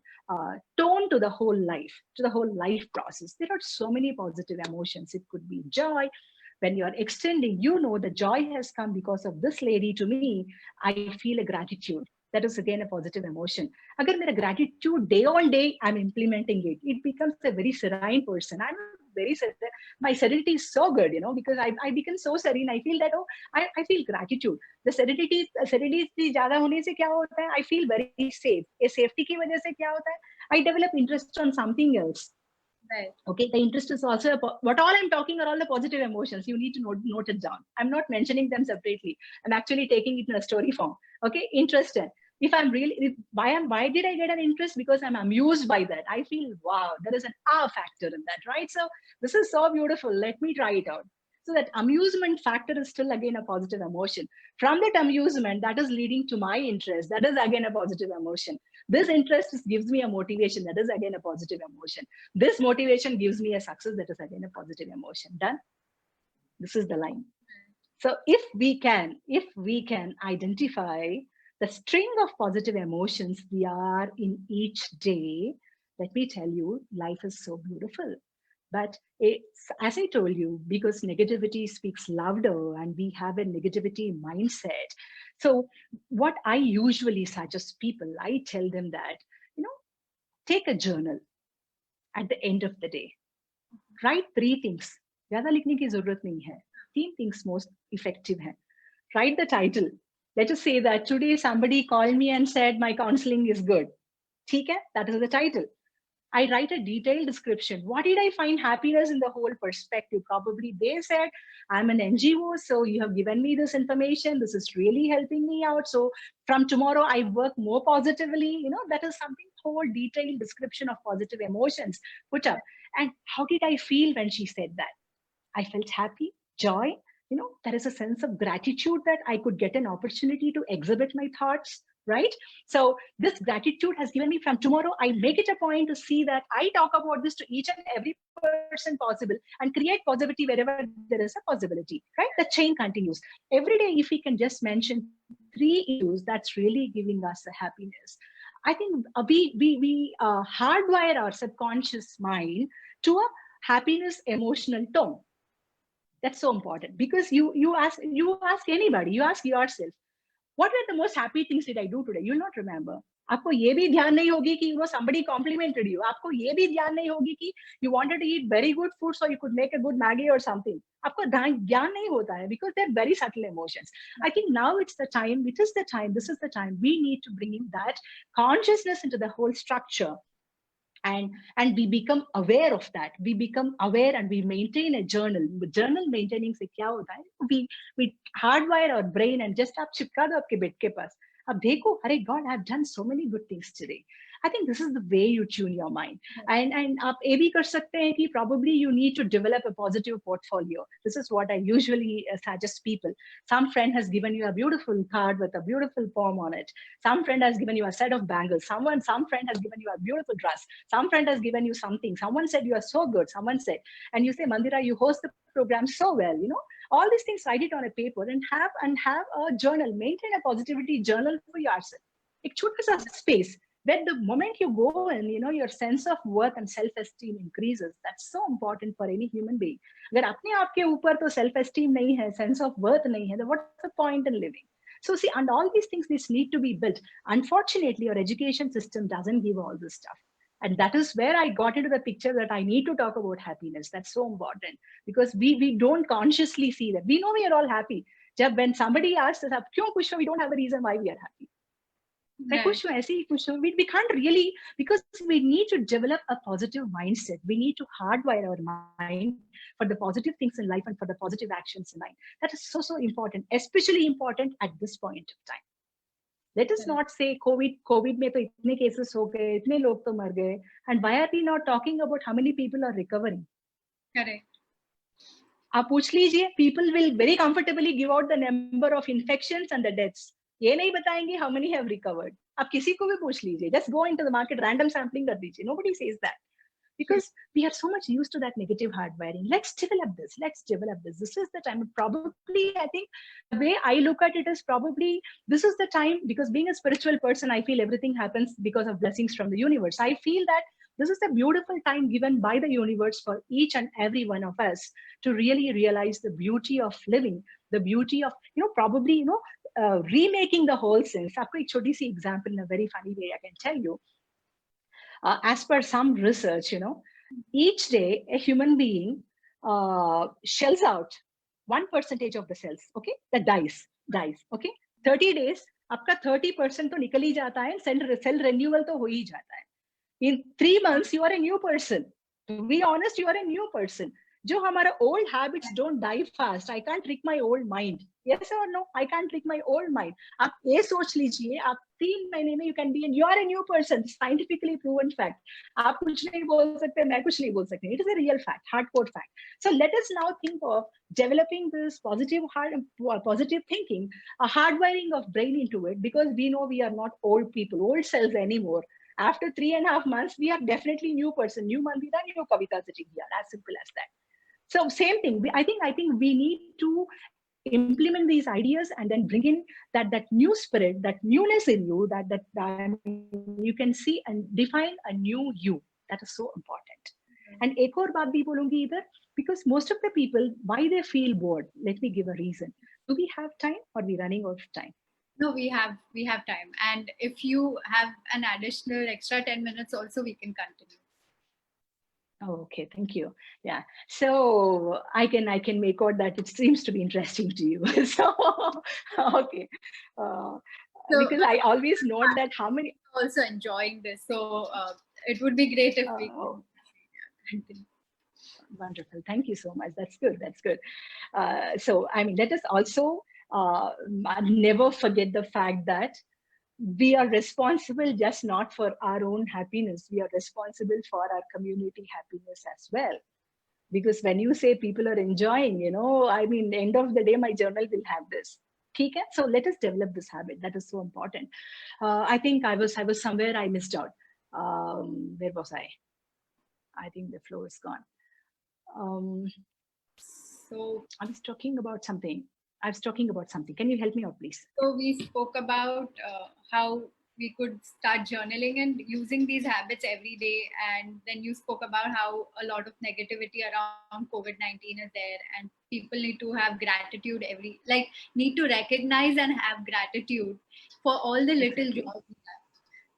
tone to the whole life process. There are so many positive emotions. It could be joy. When you're extending, the joy has come because of this lady to me. I feel a gratitude. That is again a positive emotion. Agar mera gratitude day on day, I'm implementing it. It becomes a very serene person. My serenity is so good, because I become so serene. I feel that, I feel gratitude. The serenity ज़्यादा होने से क्या होता है? I feel very safe. ये safety की वजह से क्या होता है? I develop interest on something else. Right. Okay, the interest is also what all I'm talking are all the positive emotions. You need to note it down. I'm not mentioning them separately. I'm actually taking it in a story form. Okay, interested. If I'm really, why did I get an interest? Because I'm amused by that. I feel, wow, there is an factor in that, right? So this is so beautiful. Let me try it out. So that amusement factor is still again a positive emotion. From that amusement, that is leading to my interest. That is again a positive emotion. This interest gives me a motivation. That is again a positive emotion. This motivation gives me a success. That is again a positive emotion. Done. This is the line. So if we can identify the string of positive emotions we are in each day, let me tell you, life is so beautiful. But as I told you, because negativity speaks louder and we have a negativity mindset. So what I usually suggest people, I tell them that, take a journal at the end of the day. Write 3 things. ज़्यादा लिखने की ज़रूरत नहीं है. 3 things most effective हैं. Write the title. Let us say that today somebody called me and said my counseling is good. ठीक है? That is the title. I write a detailed description. What did I find happiness in the whole perspective? Probably they said, I'm an NGO, so you have given me this information. This is really helping me out. So from tomorrow, I work more positively. That is something, whole detailed description of positive emotions put up. And how did I feel when she said that? I felt happy, joy. There is a sense of gratitude that I could get an opportunity to exhibit my thoughts, right? So this gratitude has given me, from tomorrow, I make it a point to see that I talk about this to each and every person possible and create positivity wherever there is a possibility, right? The chain continues. Every day, if we can just mention 3 issues, that's really giving us a happiness. I think we hardwire our subconscious mind to a happiness emotional tone. That's so important, because you ask anybody, you ask yourself, what were the most happy things did I do today? You'll not remember. आपको ये भी ध्यान नहीं होगी कि somebody complimented you. आपको ये भी ध्यान नहीं होगी कि you wanted to eat very good food so you could make a good Maggie or something. आपको ज्ञान नहीं होता है, because they're very subtle emotions. I think now this is the time we need to bring in that consciousness into the whole structure. And we become aware of that. We become aware and we maintain a journal. Journal maintaining से क्या होता है? We hardwire our brain and just आप चिपका दो आपके bed के पास. अब देखो, अरे God, I've done so many good things today. I think this is the way you tune your mind. And आप ये भी कर सकते हैं कि probably you need to develop a positive portfolio. This is what I usually suggest people. Some friend has given you a beautiful card with a beautiful poem on it. Some friend has given you a set of bangles. Some friend has given you a beautiful dress. Some friend has given you something. Someone said you are so good. Someone said, and you say, Mandira, you host the program so well. All these things, write it on a paper and have a journal. Maintain a positivity journal for yourself. एक छोटा सा space. when the moment you go in, your sense of worth and self-esteem increases. That's so important for any human being. अगर अपने आप के ऊपर तो self-esteem नहीं है, sense of worth नहीं है, then what's the point in living? So see, and all these things, these need to be built. Unfortunately, our education system doesn't give all this stuff. And that is where I got into the picture that I need to talk about happiness. That's so important because we don't consciously see that. We know we are all happy. When somebody asks us, "Kyun khush ho?" We don't have a reason why we are happy. Right. We can't really, because we need to develop a positive mindset. We need to hardwire our mind for the positive things in life and for the positive actions in life. That is so important, especially important at this point of time. Let us not say COVID में तो इतने cases हो गए, इतने लोग तो मर गए, and why are we not talking about how many people are recovering? Correct. आप पूछ लीजिए, people will very comfortably give out the number of infections and the deaths. ये नहीं बताएंगे how many have recovered. आप किसी को भी पूछ लीजिए, just go into the market, random sampling कर दीजिए. Nobody says that. Because we are so much used to that negative hardwiring. Let's develop this. This is the time. Probably, I think the way I look at it is probably this is the time, because being a spiritual person, I feel everything happens because of blessings from the universe. I feel that this is a beautiful time given by the universe for each and every one of us to really realize the beauty of living, the beauty of, probably, remaking the whole sense. आपको एक छोटी सी example in a very funny way I can tell you. As per some research, each day a human being shells out 1% of the cells, okay, that dies, okay. 30 days, आपका 30% तो निकल ही जाता है, cell renewal तो हो ही जाता है. In 3 months, you are a new person. To be honest, you are a new person. जो हमारा old habits don't die fast. I can't trick my old mind. Yes or no? I can't trick my old mind. आप ये सोच लीजिए, आप 3 महीने में you are a new person. Scientifically proven fact. आप कुछ नहीं बोल सकते, मैं कुछ नहीं बोल सकती. It is a real fact, hardcore fact. So let us now think of developing this positive thinking, a hardwiring of brain into it, because we know we are not old people, old cells anymore. After 3.5 months, we are definitely new person, new Mandira, new Kavita sitting here. As simple as that. So same thing. I think we need to implement these ideas and then bring in that new spirit, that newness in you, that you can see and define a new you. That is so important. And ek aur baat bhi bolungi either, because most of the people, why they feel bored? Let me give a reason. Do we have time, or are we running out of time? No, we have time. And if you have an additional extra 10 minutes also, we can continue. Oh, okay, thank you. Yeah, so I can make out that it seems to be interesting to you. So okay, because I always note that how many also enjoying this. So it would be great if we continue. Wonderful, thank you so much. That's good. So I mean, let us also never forget the fact that we are responsible just not for our own happiness, we are responsible for our community happiness as well. Because when you say people are enjoying, I mean, end of the day, my journal will have this. Okay? So let us develop this habit. That is so important. I think I was somewhere, I missed out. Where was I? I think the flow is gone. So I was talking about something. Can you help me out, please? So we spoke about how we could start journaling and using these habits every day. And then you spoke about how a lot of negativity around COVID-19 is there, and people need to have gratitude need to recognize and have gratitude for all the little joys we have.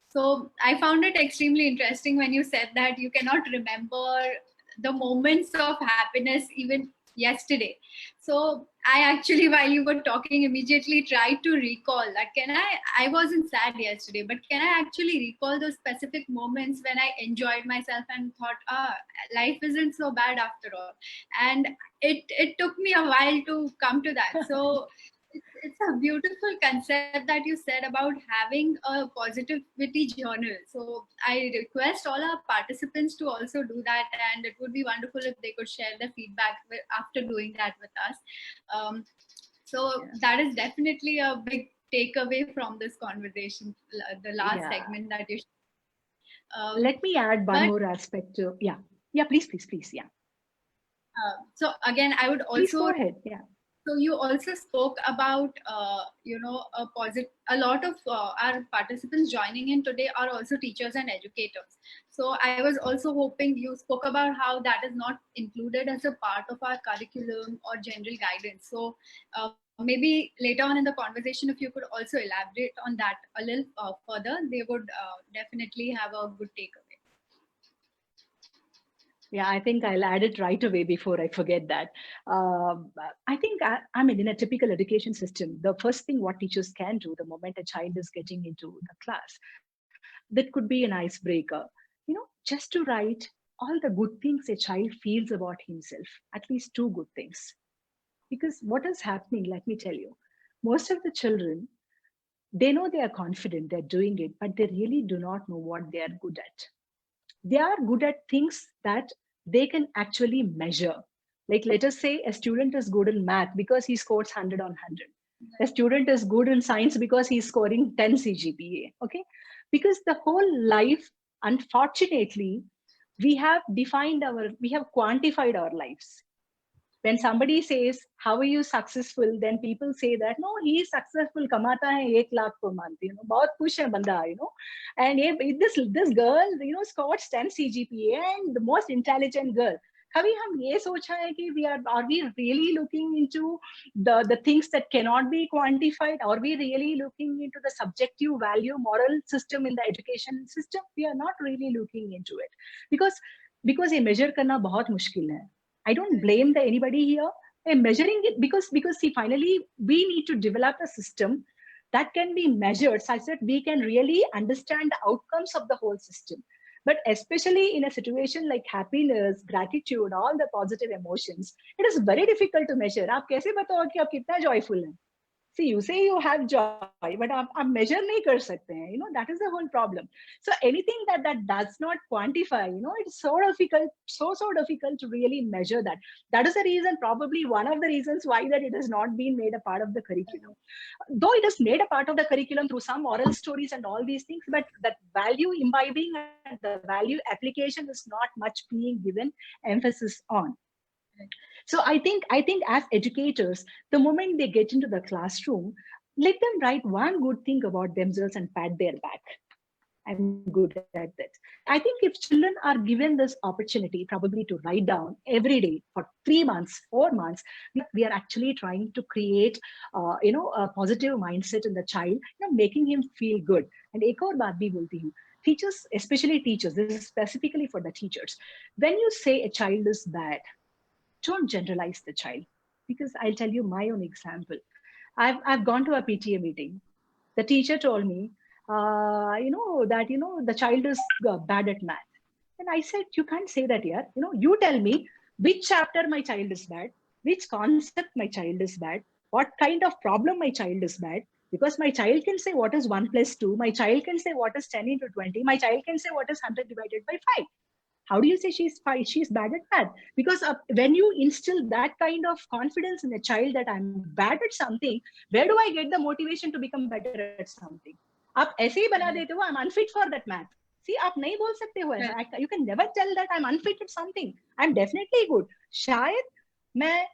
So I found it extremely interesting when you said that you cannot remember the moments of happiness even yesterday. So I actually, while you were talking, immediately tried to recall that I wasn't sad yesterday, but can I actually recall those specific moments when I enjoyed myself and thought, life isn't so bad after all. And it took me a while to come to that. So it's a beautiful concept that you said about having a positivity journal. So I request all our participants to also do that, and it would be wonderful if they could share their feedback after doing that with us. That is definitely a big takeaway from this conversation, the last segment that you shared. Let me add one more aspect to, please, yeah. So again, I would also please go ahead. Yeah. So you also spoke about, a lot of our participants joining in today are also teachers and educators. So I was also hoping you spoke about how that is not included as a part of our curriculum or general guidance. So maybe later on in the conversation, if you could also elaborate on that a little further, they would definitely have a good takeaway. Yeah, I think I'll add it right away before I forget that. I think, I mean, in a typical education system, the first thing what teachers can do the moment a child is getting into the class, that could be an icebreaker, just to write all the good things a child feels about himself, at least two good things. Because what is happening, let me tell you, most of the children, they know they are confident, they're doing it, but they really do not know what they are good at. They are good at things that they can actually measure. Like, let us say a student is good in math because he scores 100 on 100. A student is good in science because he's scoring 10 CGPA. Okay. Because the whole life, unfortunately, we have quantified our lives. When somebody says, how are you successful? Then people say that, no, he is successful, kamata hai 1 lakh per month, bahut kush hai banda, and this girl, scores 10 CGPA and the most intelligent girl. कभी हम ये सोचा है कि are we really looking into the things that cannot be quantified? Are we really looking into the subjective value moral system in the education system? We are not really looking into it because ये measure करना बहुत मुश्किल है. I don't blame anybody here. I'm measuring it because see, finally we need to develop a system that can be measured such that we can really understand the outcomes of the whole system. But especially in a situation like happiness, gratitude, all the positive emotions, it is very difficult to measure. आप कैसे बताओगे कि आप कितना joyful हैं? See, you say you have joy, but आप measure नहीं कर सकते हैं. That is the whole problem. So anything that does not quantify, it's so difficult to really measure that. That is the reason, probably one of the reasons why that it has not been made a part of the curriculum. Though it is made a part of the curriculum through some oral stories and all these things, but that value imbibing and the value application is not much being given emphasis on. So I think as educators, the moment they get into the classroom, let them write one good thing about themselves and pat their back. I'm good at that. I think if children are given this opportunity, probably to write down every day for 3 months, 4 months, we are actually trying to create, a positive mindset in the child, making him feel good. And एक और बात भी बोलती हूँ, teachers, especially teachers, this is specifically for the teachers. When you say a child is bad, don't generalize the child, because I'll tell you my own example. I've gone to a PTA meeting. The teacher told me, the child is bad at math. And I said, you can't say that here. You tell me which chapter my child is bad, which concept my child is bad, what kind of problem my child is bad. Because my child can say what is 1 + 2. My child can say what is 10 × 20. My child can say what is 100 divided by 5. How do you say she's bad at math? Because when you instill that kind of confidence in a child that I'm bad at something, where do I get the motivation to become better at something? आप ऐसे ही बना देते हो, I'm unfit for that math. See, आप नहीं बोल सकते हो ऐसा. You can never tell that I'm unfit at something. I'm definitely good. शायद मैं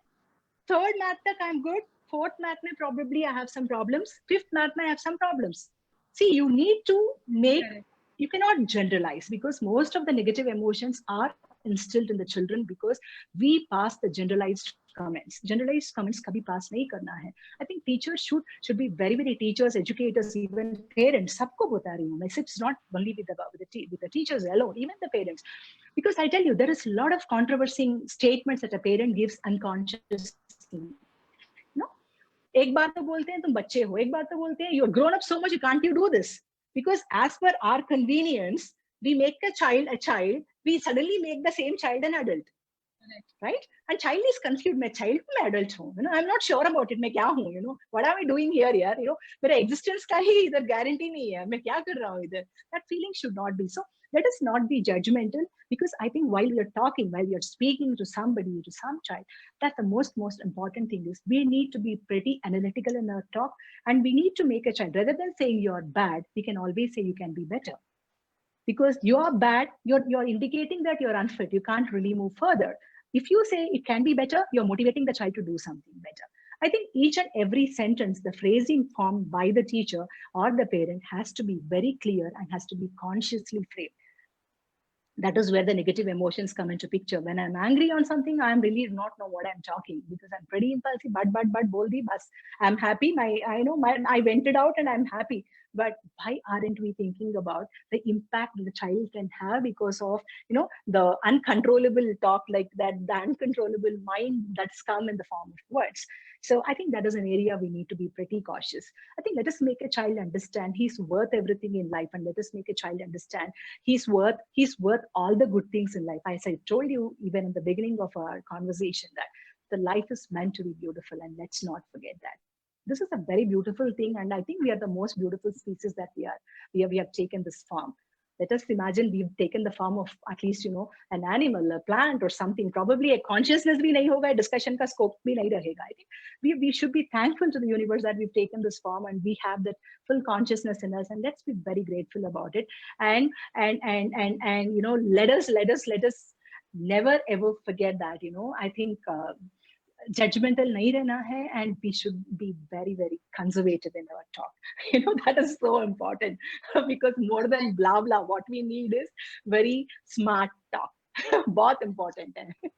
3rd math तक I'm good. 4th math में probably I have some problems. 5th math में I have some problems. See, you need to make. You cannot generalize, because most of the negative emotions are instilled in the children because we pass the generalized comments. Generalized comments kabhi pass nahi karna hai. I think teachers should be very, very, teachers, educators, even parents, sabko bata rahi hu. It's not only with the teachers alone, even the parents. Because I tell you, there is a lot of controversial statements that a parent gives unconsciously. एक बार तो बोलते हैं तुम बच्चे हो, एक बार तो बोलते हैं you're grown up so much, can't you do this? Because as per our convenience, we make a child, we suddenly make the same child an adult. Right? And child is confused. मैं child हूँ, मैं adult हूँ. I'm not sure about it. मैं क्या हूँ? What am I doing here? यार? मेरा existence का ही इधर guarantee नहीं है. मैं क्या कर रहा हूँ इधर? That feeling should not be. So let us not be judgmental, because I think while you're talking, while you're speaking to somebody, to some child, that the most important thing is we need to be pretty analytical in our talk, and we need to make a child, rather than saying you're bad, we can always say you can be better. Because you're bad, you're indicating that you're unfit. You can't really move further. If you say it can be better, you're motivating the child to do something better. I think each and every sentence, the phrasing formed by the teacher or the parent has to be very clear and has to be consciously framed. That is where the negative emotions come into picture. When I'm angry on something, I'm really not know what I'm talking because I'm pretty impulsive. But bol di bas. I'm happy. I vented out and I'm happy. But why aren't we thinking about the impact the child can have because of the uncontrollable talk like that, the uncontrollable mind that's come in the form of words. So I think that is an area we need to be pretty cautious. I think let us make a child understand he's worth everything in life, and let us make a child understand he's worth all the good things in life. As I told you even in the beginning of our conversation, that the life is meant to be beautiful, and let's not forget that. This is a very beautiful thing, and I think we are the most beautiful species that we have taken this form. Let us imagine we've taken the form of at least an animal, a plant or something. Probably a consciousness bhi nahi hoga, discussion ka scope bhi nahi rahega. I think we should be thankful to the universe that we've taken this form and we have that full consciousness in us, and let's be very grateful about it. And let us never ever forget that. I think judgmental nahi rehna hai, and we should be very very conservative in our talk. That is so important because more than blah blah, what we need is very smart talk. Bahut important hai.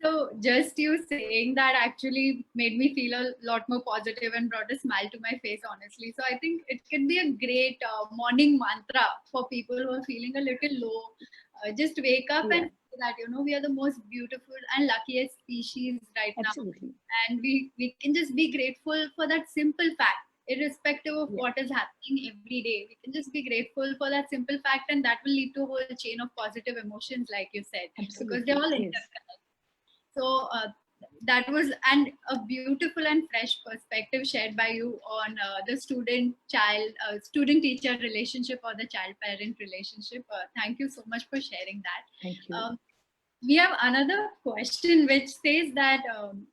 So just you saying that actually made me feel a lot more positive and brought a smile to my face, honestly. So I think it can be a great morning mantra for people who are feeling a little low. Just wake up Yeah, and say that we are the most beautiful and luckiest species right now, absolutely. and we can just be grateful for that simple fact, irrespective of Yeah, what is happening every day. We can just be grateful for that simple fact, and that will lead to a whole chain of positive emotions, like you said, because they're absolutely. all Yes. interconnected. So that was and a beautiful and fresh perspective shared by you on the student teacher relationship or the child parent relationship. Thank you so much for sharing Thank that. you. We have another question which says that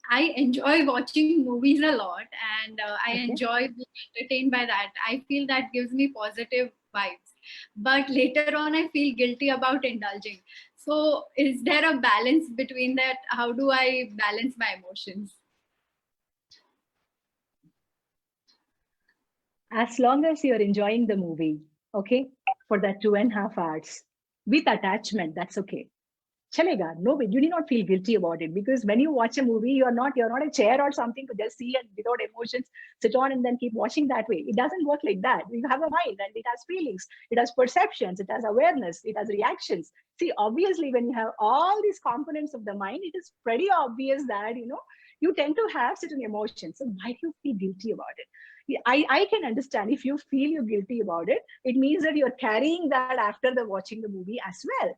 I enjoy watching movies a lot, and I Okay. enjoy being entertained by that. I feel that gives me positive vibes. But later on, I feel guilty about indulging. So, is there a balance between that? How do I balance my emotions? As long as you're enjoying the movie, okay, for that 2.5 hours with attachment, that's okay. Chalega, no, you need not feel guilty about it, because when you watch a movie, you're not a chair or something to just see and without emotions sit on and then keep watching that way. It doesn't work like that. You have a mind and it has feelings, it has perceptions, it has awareness, it has reactions. See, obviously, when you have all these components of the mind, it is pretty obvious that you tend to have certain emotions. So why do you feel guilty about it? Yeah, I can understand if you feel you're guilty about it. It means that you're carrying that after the watching the movie as well.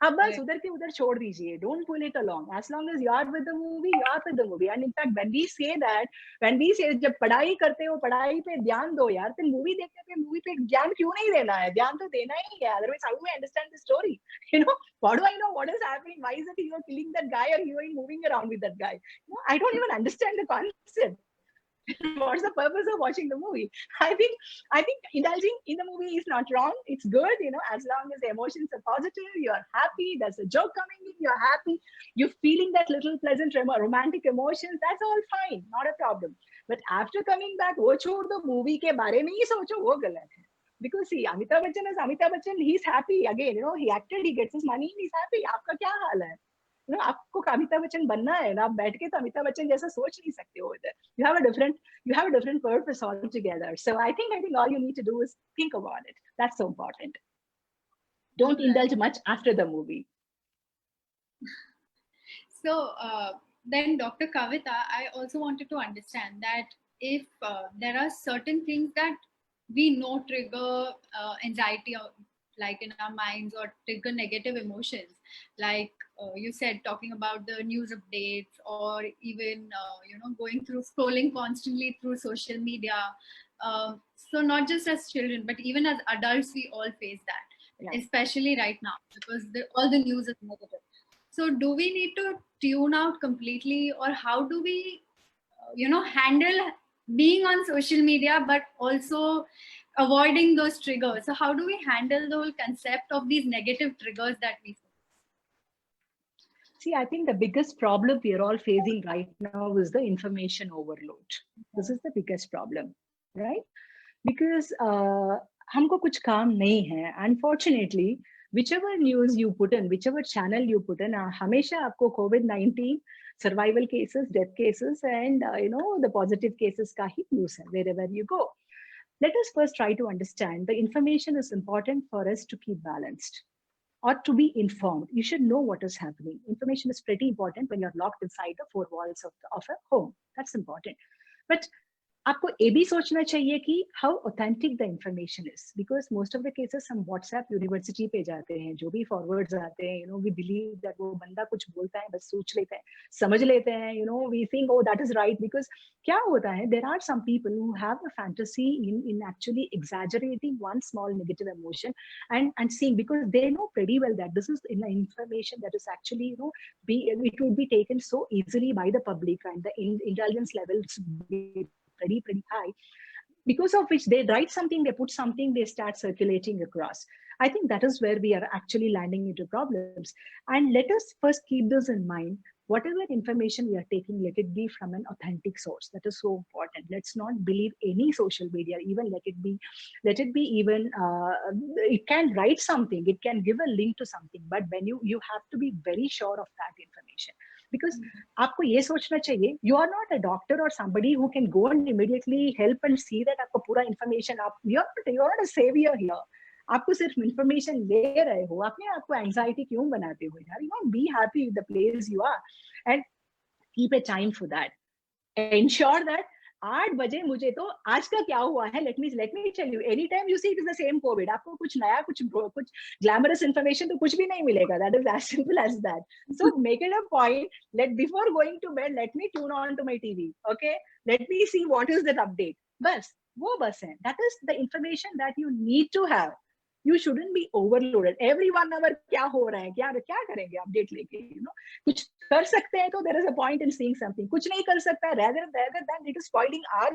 अब बस Right. उधर के उधर छोड़ दीजिए. Don't pull it along. As long as you are with the movie, you are with the movie. And in fact, when we say जब पढ़ाई करते हो पढ़ाई पे ध्यान दो यार, फिर मूवी देखने पे मूवी पे ज्ञान क्यों नहीं देना है? ध्यान तो देना ही है. Otherwise, how do I understand the story? What do I know? What is happening? Why is it hero killing that guy or heroine moving around with that guy? I don't even understand the concept. What's the purpose of watching the movie? I think indulging in the movie is not wrong. It's good, as long as the emotions are positive, you're happy, there's a joke coming in, you're happy, you're feeling that little pleasant romantic emotions, that's all fine, not a problem. But after coming back, wo chhod do, movie ke bare mein hi socho, wo galat hai. Because see, Amitabh Bachchan is Amitabh Bachchan, he's happy again, he acted, he gets his money, he's happy. आपका क्या हाल है? आपको अमिताभ बच्चन बनना है ना, आप बैठ के तो अमिताभ बच्चन जैसा सोच नहीं सकते हो इधर. You have a different purpose altogether. So I think all you need to do is think about it. That's so important. Don't Right. indulge much after the movie. So then, Dr. Kavita, I also wanted to understand that if there are certain things that we know trigger anxiety, or like in our minds, or trigger negative emotions, like you said, talking about the news updates, or even going through scrolling constantly through social media. So not just as children, but even as adults, we all face that, Yeah. especially right now, because all the news is negative. So do we need to tune out completely, or how do we handle being on social media but also avoiding those triggers? So how do we handle the whole concept of these negative triggers that we see? See, I think the biggest problem we are all facing right now is the information overload. This is the biggest problem, right? Because हमको कुछ काम नहीं है. Unfortunately, whichever news you put in, whichever channel you put in, हमेशा आपको COVID-19 survival cases, death cases, and the positive cases का ही news है wherever you go. Let us first try to understand the information is important for us to keep balanced or to be informed. You should know what is happening. Information is pretty important when you're locked inside the four walls of a home. That's important. But आपको ये भी सोचना चाहिए कि how authentic the information is, because most of the cases हम WhatsApp university पे जाते हैं, जो भी फॉरवर्ड्स आते हैं, we believe that वो बंदा कुछ बोलता है, बस सोच लेते हैं, समझ लेते हैं, we think, oh, that is right. Because क्या होता है, there are some people who have a fantasy in actually exaggerating one small negative emotion and seeing, because they know pretty well that this is information that is actually it would be taken so easily by the public, and the intelligence levels be pretty high, because of which they write something, they put something, they start circulating across. I think that is where we are actually landing into problems. And let us first keep this in mind. Whatever information we are taking, let it be from an authentic source. That is so important. Let's not believe any social media. Even let it be even, it can write something, it can give a link to something, but when you have to be very sure of that information. Because आपको ये सोचना चाहिए, you are not a doctor or somebody who can go and immediately help and see that आपको पूरा information, you're not a savior here. आपको सिर्फ information ले रहे हो, अपने आपको anxiety क्यों बनाते हो यार? Be happy with the place you are and keep a time for that. Ensure that 8 बजे मुझे तो आज का क्या हुआ है, let me tell you, anytime you see it is the same COVID, आपको कुछ नया, कुछ glamorous information तो कुछ भी नहीं मिलेगा. That is as simple as that. So make it a point, before going to bed, let me tune on to my TV, okay? Let me see what is that update. बस है. That is the information that you need to have. You shouldn't be overloaded. Every 1 hour क्या हो रहा है, क्या करेंगे update लेके, कुछ कर सकते हैं तो there is a point in seeing something. कुछ नहीं कर सकता है, rather than it is spoiling our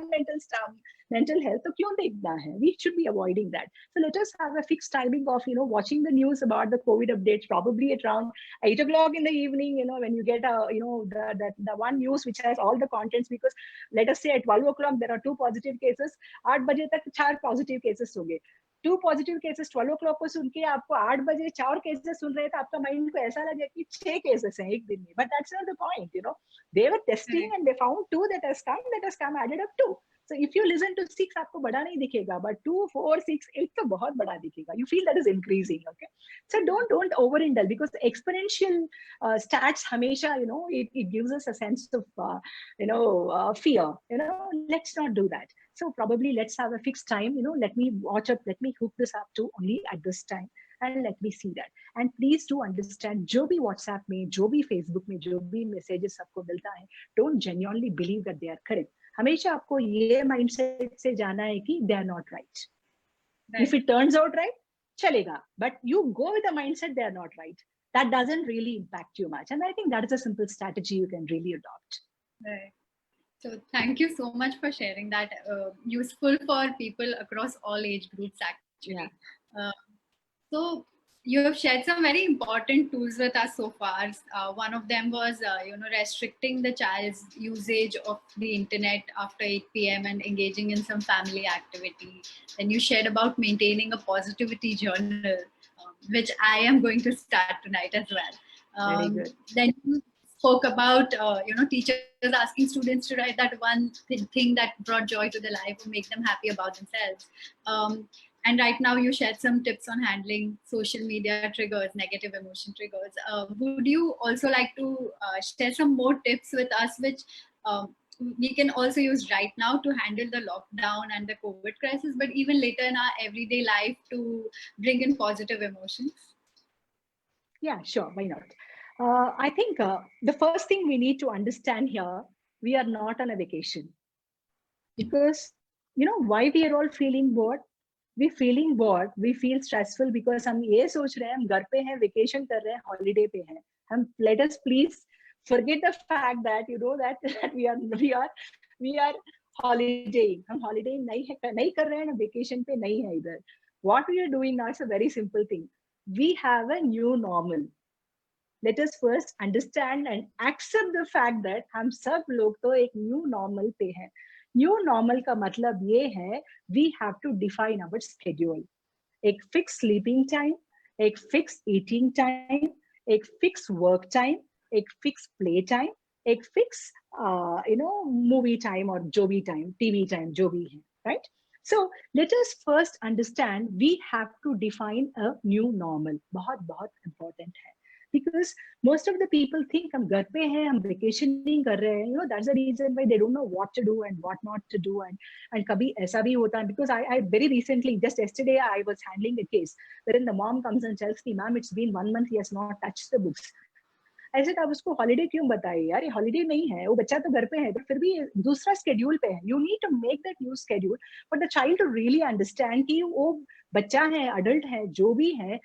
mental health, तो क्यों देखना है? We should be avoiding that. So let us have a fixed timing of watching the news about the COVID updates, probably at around 8 o'clock in the evening, when you get the one news which has all the contents, because let us say at 12 o'clock there are 2 positive cases, 8 बजे तक 4 positive cases होंगे. 2 positive cases 12 o'clock को सुन के आपको 8 बजे 4 cases सुन रहे थे, आपका माइंड को ऐसा लगे कि 6 केसेस हैं एक दिन में. But that's not the point. They were testing and they found 2 that has come added up 2. So if you listen to 6, आपको बड़ा नहीं दिखेगा, but 2, 4, 6, 8 तो बहुत बड़ा दिखेगा. You feel that is increasing, okay? So don't overindulge, because exponential stats हमेशा, it gives us a sense of fear. Let's not do that. So probably let's have a fixed time. Let me hook this up to only at this time, and let me see that. And please do understand, जो भी WhatsApp में, जो भी Facebook में, जो भी messages आपको मिलता है, don't genuinely believe that they are correct. हमेशा आपको ये mindset से जाना है कि they are not right. If it turns out right, चलेगा. But you go with the mindset they are not right. That doesn't really impact you much. And I think that is a simple strategy you can really adopt. Right. So thank you so much for sharing that. Useful for people across all age groups, actually. Yeah. So you have shared some very important tools with us so far. One of them was, restricting the child's usage of the internet after 8 p.m. and engaging in some family activity. Then you shared about maintaining a positivity journal, which I am going to start tonight as well. Very good. Then you spoke about, teachers asking students to write that one thing that brought joy to their life or make them happy about themselves. And right now you shared some tips on handling social media triggers, negative emotion triggers. Would you also like to share some more tips with us, which we can also use right now to handle the lockdown and the COVID crisis, but even later in our everyday life to bring in positive emotions? Yeah, sure. Why not? I think the first thing we need to understand here, we are not on a vacation. Because, why we are all feeling bored? We feeling bored, we feel stressful because हम ये सोच रहे हैं, हम घर पे हैं, vacation कर रहे हैं, holiday पे हैं. Let us please forget the fact that, that we are holidaying. हम holiday नहीं कर रहे हैं, vacation पे नहीं है इधर. What we are doing now is a very simple thing. We have a new normal. let us first understand and accept the fact that हम सब लोग तो एक new normal पे हैं. New normal का मतलब ये है, we have to define our schedule. एक fixed sleeping time, एक fixed eating time, एक fixed work time, एक fixed play time, एक fixed movie time or जो भी time, TV time जो भी है, right? So let us first understand we have to define a new normal. बहुत बहुत important है. Because most of the people think हम घर पे हैं, हम vacationing कर रहे हैं, that's the reason why they don't know what to do and what not to do. And कभी ऐसा भी होता है, because I very recently, just yesterday, I was handling a case wherein the mom comes and tells me, ma'am, it's been 1 month, he has not touched the books. I said, आप उसको holiday क्यों बताए यार, ये holiday नहीं है, वो बच्चा तो घर पे है, फिर भी दूसरा स्केड्यूल पे है. You need to make that new schedule for the child to really understand कि वो बच्चा है, अडल्ट है, जो भी है,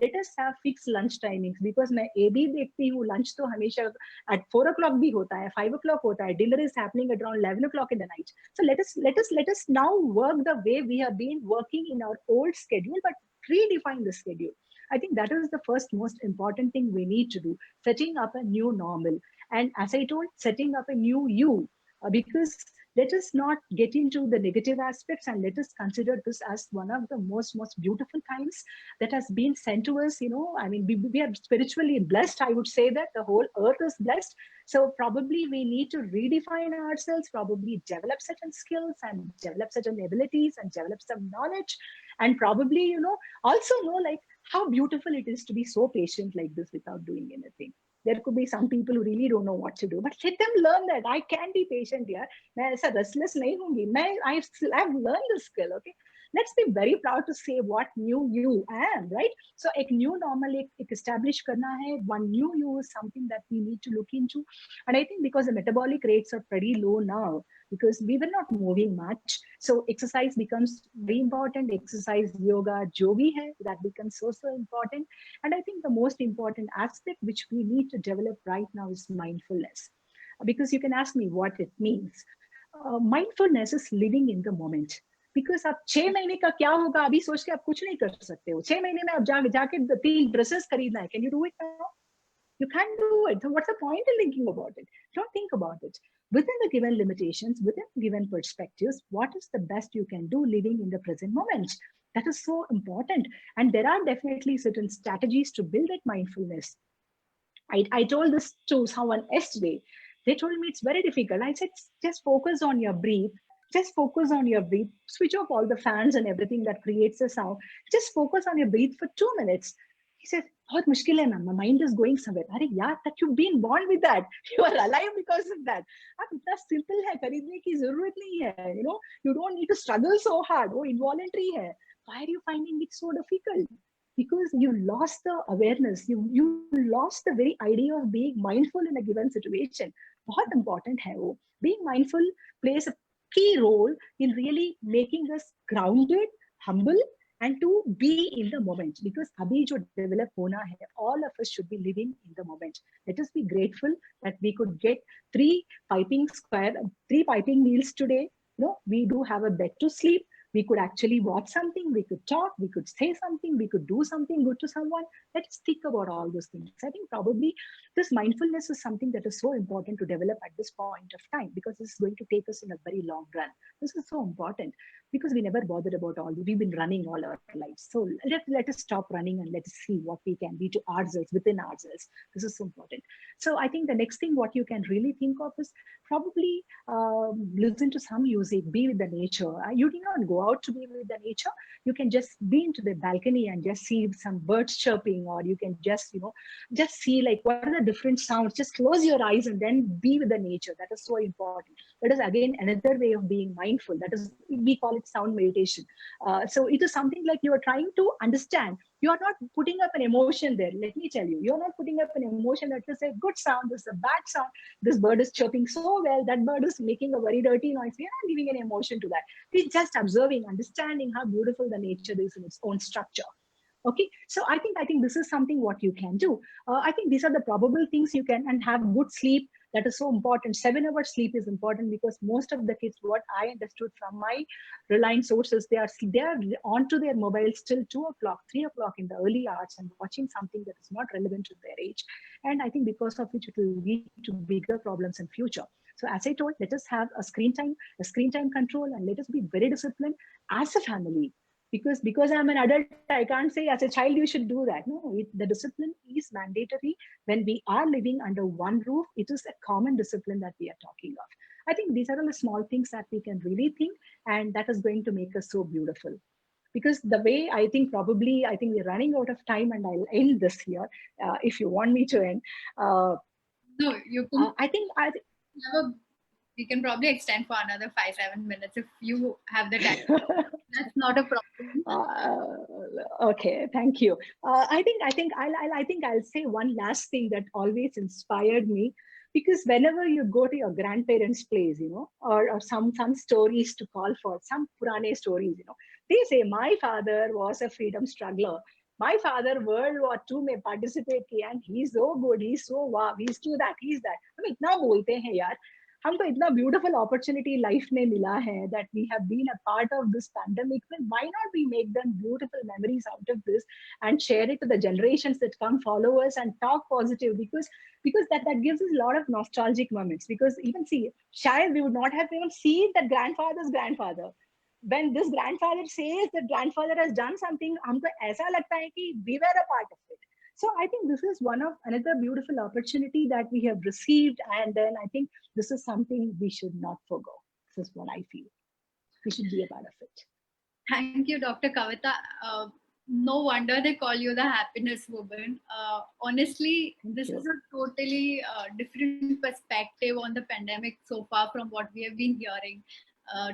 let us have fix lunch timings. Because मैं ये भी देखती हूँ, लंच तो हमेशा at 4 o'clock भी होता है, 5 o'clock होता है, dinner is happening at around 11 o'clock in the night. So let us now work the way we have been working in our old schedule, but redefine the schedule. I think that is the first most important thing we need to do, setting up a new normal. And as I told, setting up a new you, because let us not get into the negative aspects, and let us consider this as one of the most beautiful times that has been sent to us. I mean, we are spiritually blessed. I would say that the whole earth is blessed. So probably we need to redefine ourselves, probably develop certain skills and develop certain abilities and develop some knowledge, and probably, also know like how beautiful it is to be so patient like this without doing anything. There could be some people who really don't know what to do, but let them learn that I can be patient here. मैं ऐसा restless नहीं होंगी. I've learned this skill. Okay, let's be very proud to say what new you am, right? So एक new normal एक establish करना है. One new you is something that we need to look into, and I think because the metabolic rates are pretty low now, because we were not moving much, so exercise becomes very important. Exercise, yoga, jo bhi hai, that becomes so important. And I think the most important aspect which we need to develop right now is mindfulness, because you can ask me what it means. Mindfulness is living in the moment. Because आप 6 महीने का क्या होगा अभी सोच के आप कुछ नहीं कर सकते हो. 6 महीने में आप जाके 3 ड्रेसेस खरीदना है. Can you do it now? You can't do it. So what's the point in thinking about it? Don't think about it. Within the given limitations, within given perspectives, what is the best you can do living in the present moment? That is so important. And there are definitely certain strategies to build that mindfulness. I told this to someone yesterday. They told me it's very difficult. I said, just focus on your breath. Just focus on your breath. Switch off all the fans and everything that creates a sound. Just focus on your breath for 2 minutes. He said, बहुत मुश्किल है ma'am, my mind is going somewhere. अरे यार, that you've been born with that. You are alive because of that. अब इतना simple है, खरीदने की जरूरत नहीं है. You don't need to struggle so hard. वो involuntary है. Why are you finding it so difficult? Because you lost the awareness. You lost the very idea of being mindful in a given situation. बहुत important है वो. Being mindful plays a key role in really making us grounded, humble, and to be in the moment. Because abhi jo develop hona hai, all of us should be living in the moment. Let us be grateful that we could get 3 piping meals today. We do have a bed to sleep. We could actually watch something, we could talk, we could say something, we could do something good to someone. Let's think about all those things. I think probably this mindfulness is something that is so important to develop at this point of time, because this is going to take us in a very long run. This is so important because we never bothered about all this. We've been running all our lives. So let us stop running and let us see what we can be to ourselves, within ourselves. This is so important. So I think the next thing what you can really think of is probably listen to some music, be with the nature. You do not go out to be with the nature. You can just be into the balcony and just see some birds chirping, or you can just, just see like what are the different sounds. Just close your eyes and then be with the nature. That is so important. That is again another way of being mindful. That is, we call it sound meditation. So it is something like you are trying to understand. You are not putting up an emotion there. Let me tell you, you're not putting up an emotion that is a good sound, this is a bad sound, this bird is chirping so well, that bird is making a very dirty noise. You're not giving any emotion to that. It's just observing, understanding how beautiful the nature is in its own structure. Okay, so I think this is something what you can do. I think these are the probable things you can, and have good sleep, That is so important. 7 hours sleep is important because most of the kids, what I understood from my reliant sources, they are onto their mobiles till 2 o'clock, 3 o'clock in the early hours and watching something that is not relevant to their age. And I think because of which it will lead to bigger problems in future. So as I told, let us have a screen time control, and let us be very disciplined as a family. Because I'm an adult, I can't say as a child you should do that. No, the discipline is mandatory when we are living under one roof. It is a common discipline that we are talking of. I think these are all the small things that we can really think, and that is going to make us so beautiful. Because the way I think, probably, I think we're running out of time, and I'll end this here if you want me to end. No, you can. I think We can probably extend for another 5-7 minutes if you have the time. That's not a problem. Okay, thank you. I think I'll say one last thing that always inspired me, because whenever you go to your grandparents' place, or some stories to call for, some Purane stories, they say my father was a freedom struggler. My father World War II में participate किया, and he's so good, he's so wow, he's do that, he's that. I mean, इतना बोलते हैं यार. हमको इतना beautiful opportunity life में मिला है that we have been a part of this pandemic. Then why not we make them beautiful memories out of this and share it to the generations that come follow us and talk positive, because that gives us a lot of nostalgic moments. Because even see, शायद we would not have even seen that grandfather's grandfather. When this grandfather says that grandfather has done something, हमको ऐसा लगता है कि we were a part of it. So I think this is another beautiful opportunity that we have received, and then I think this is something we should not forgo. This is what I feel. We should be a part of it. Thank you, Dr. Kavita. No wonder they call you the happiness woman. Honestly, this is a totally different perspective on the pandemic so far from what we have been hearing.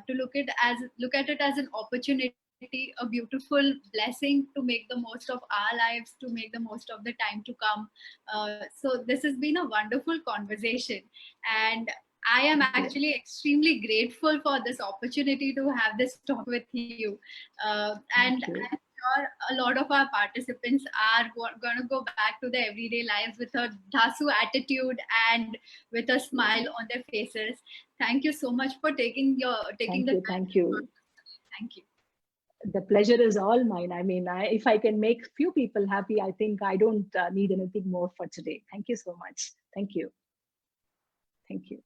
To look at it as an opportunity, a beautiful blessing to make the most of our lives, to make the most of the time to come. So this has been a wonderful conversation, and I am actually extremely grateful for this opportunity to have this talk with you. And I'm sure a lot of our participants are going to go back to their everyday lives with a Dhasu attitude and with a smile on their faces. Thank you so much for taking the time. Thank you. Thank you. The pleasure is all mine. I mean, if I can make few people happy, I think I don't need anything more for today. Thank you so much. Thank you. Thank you.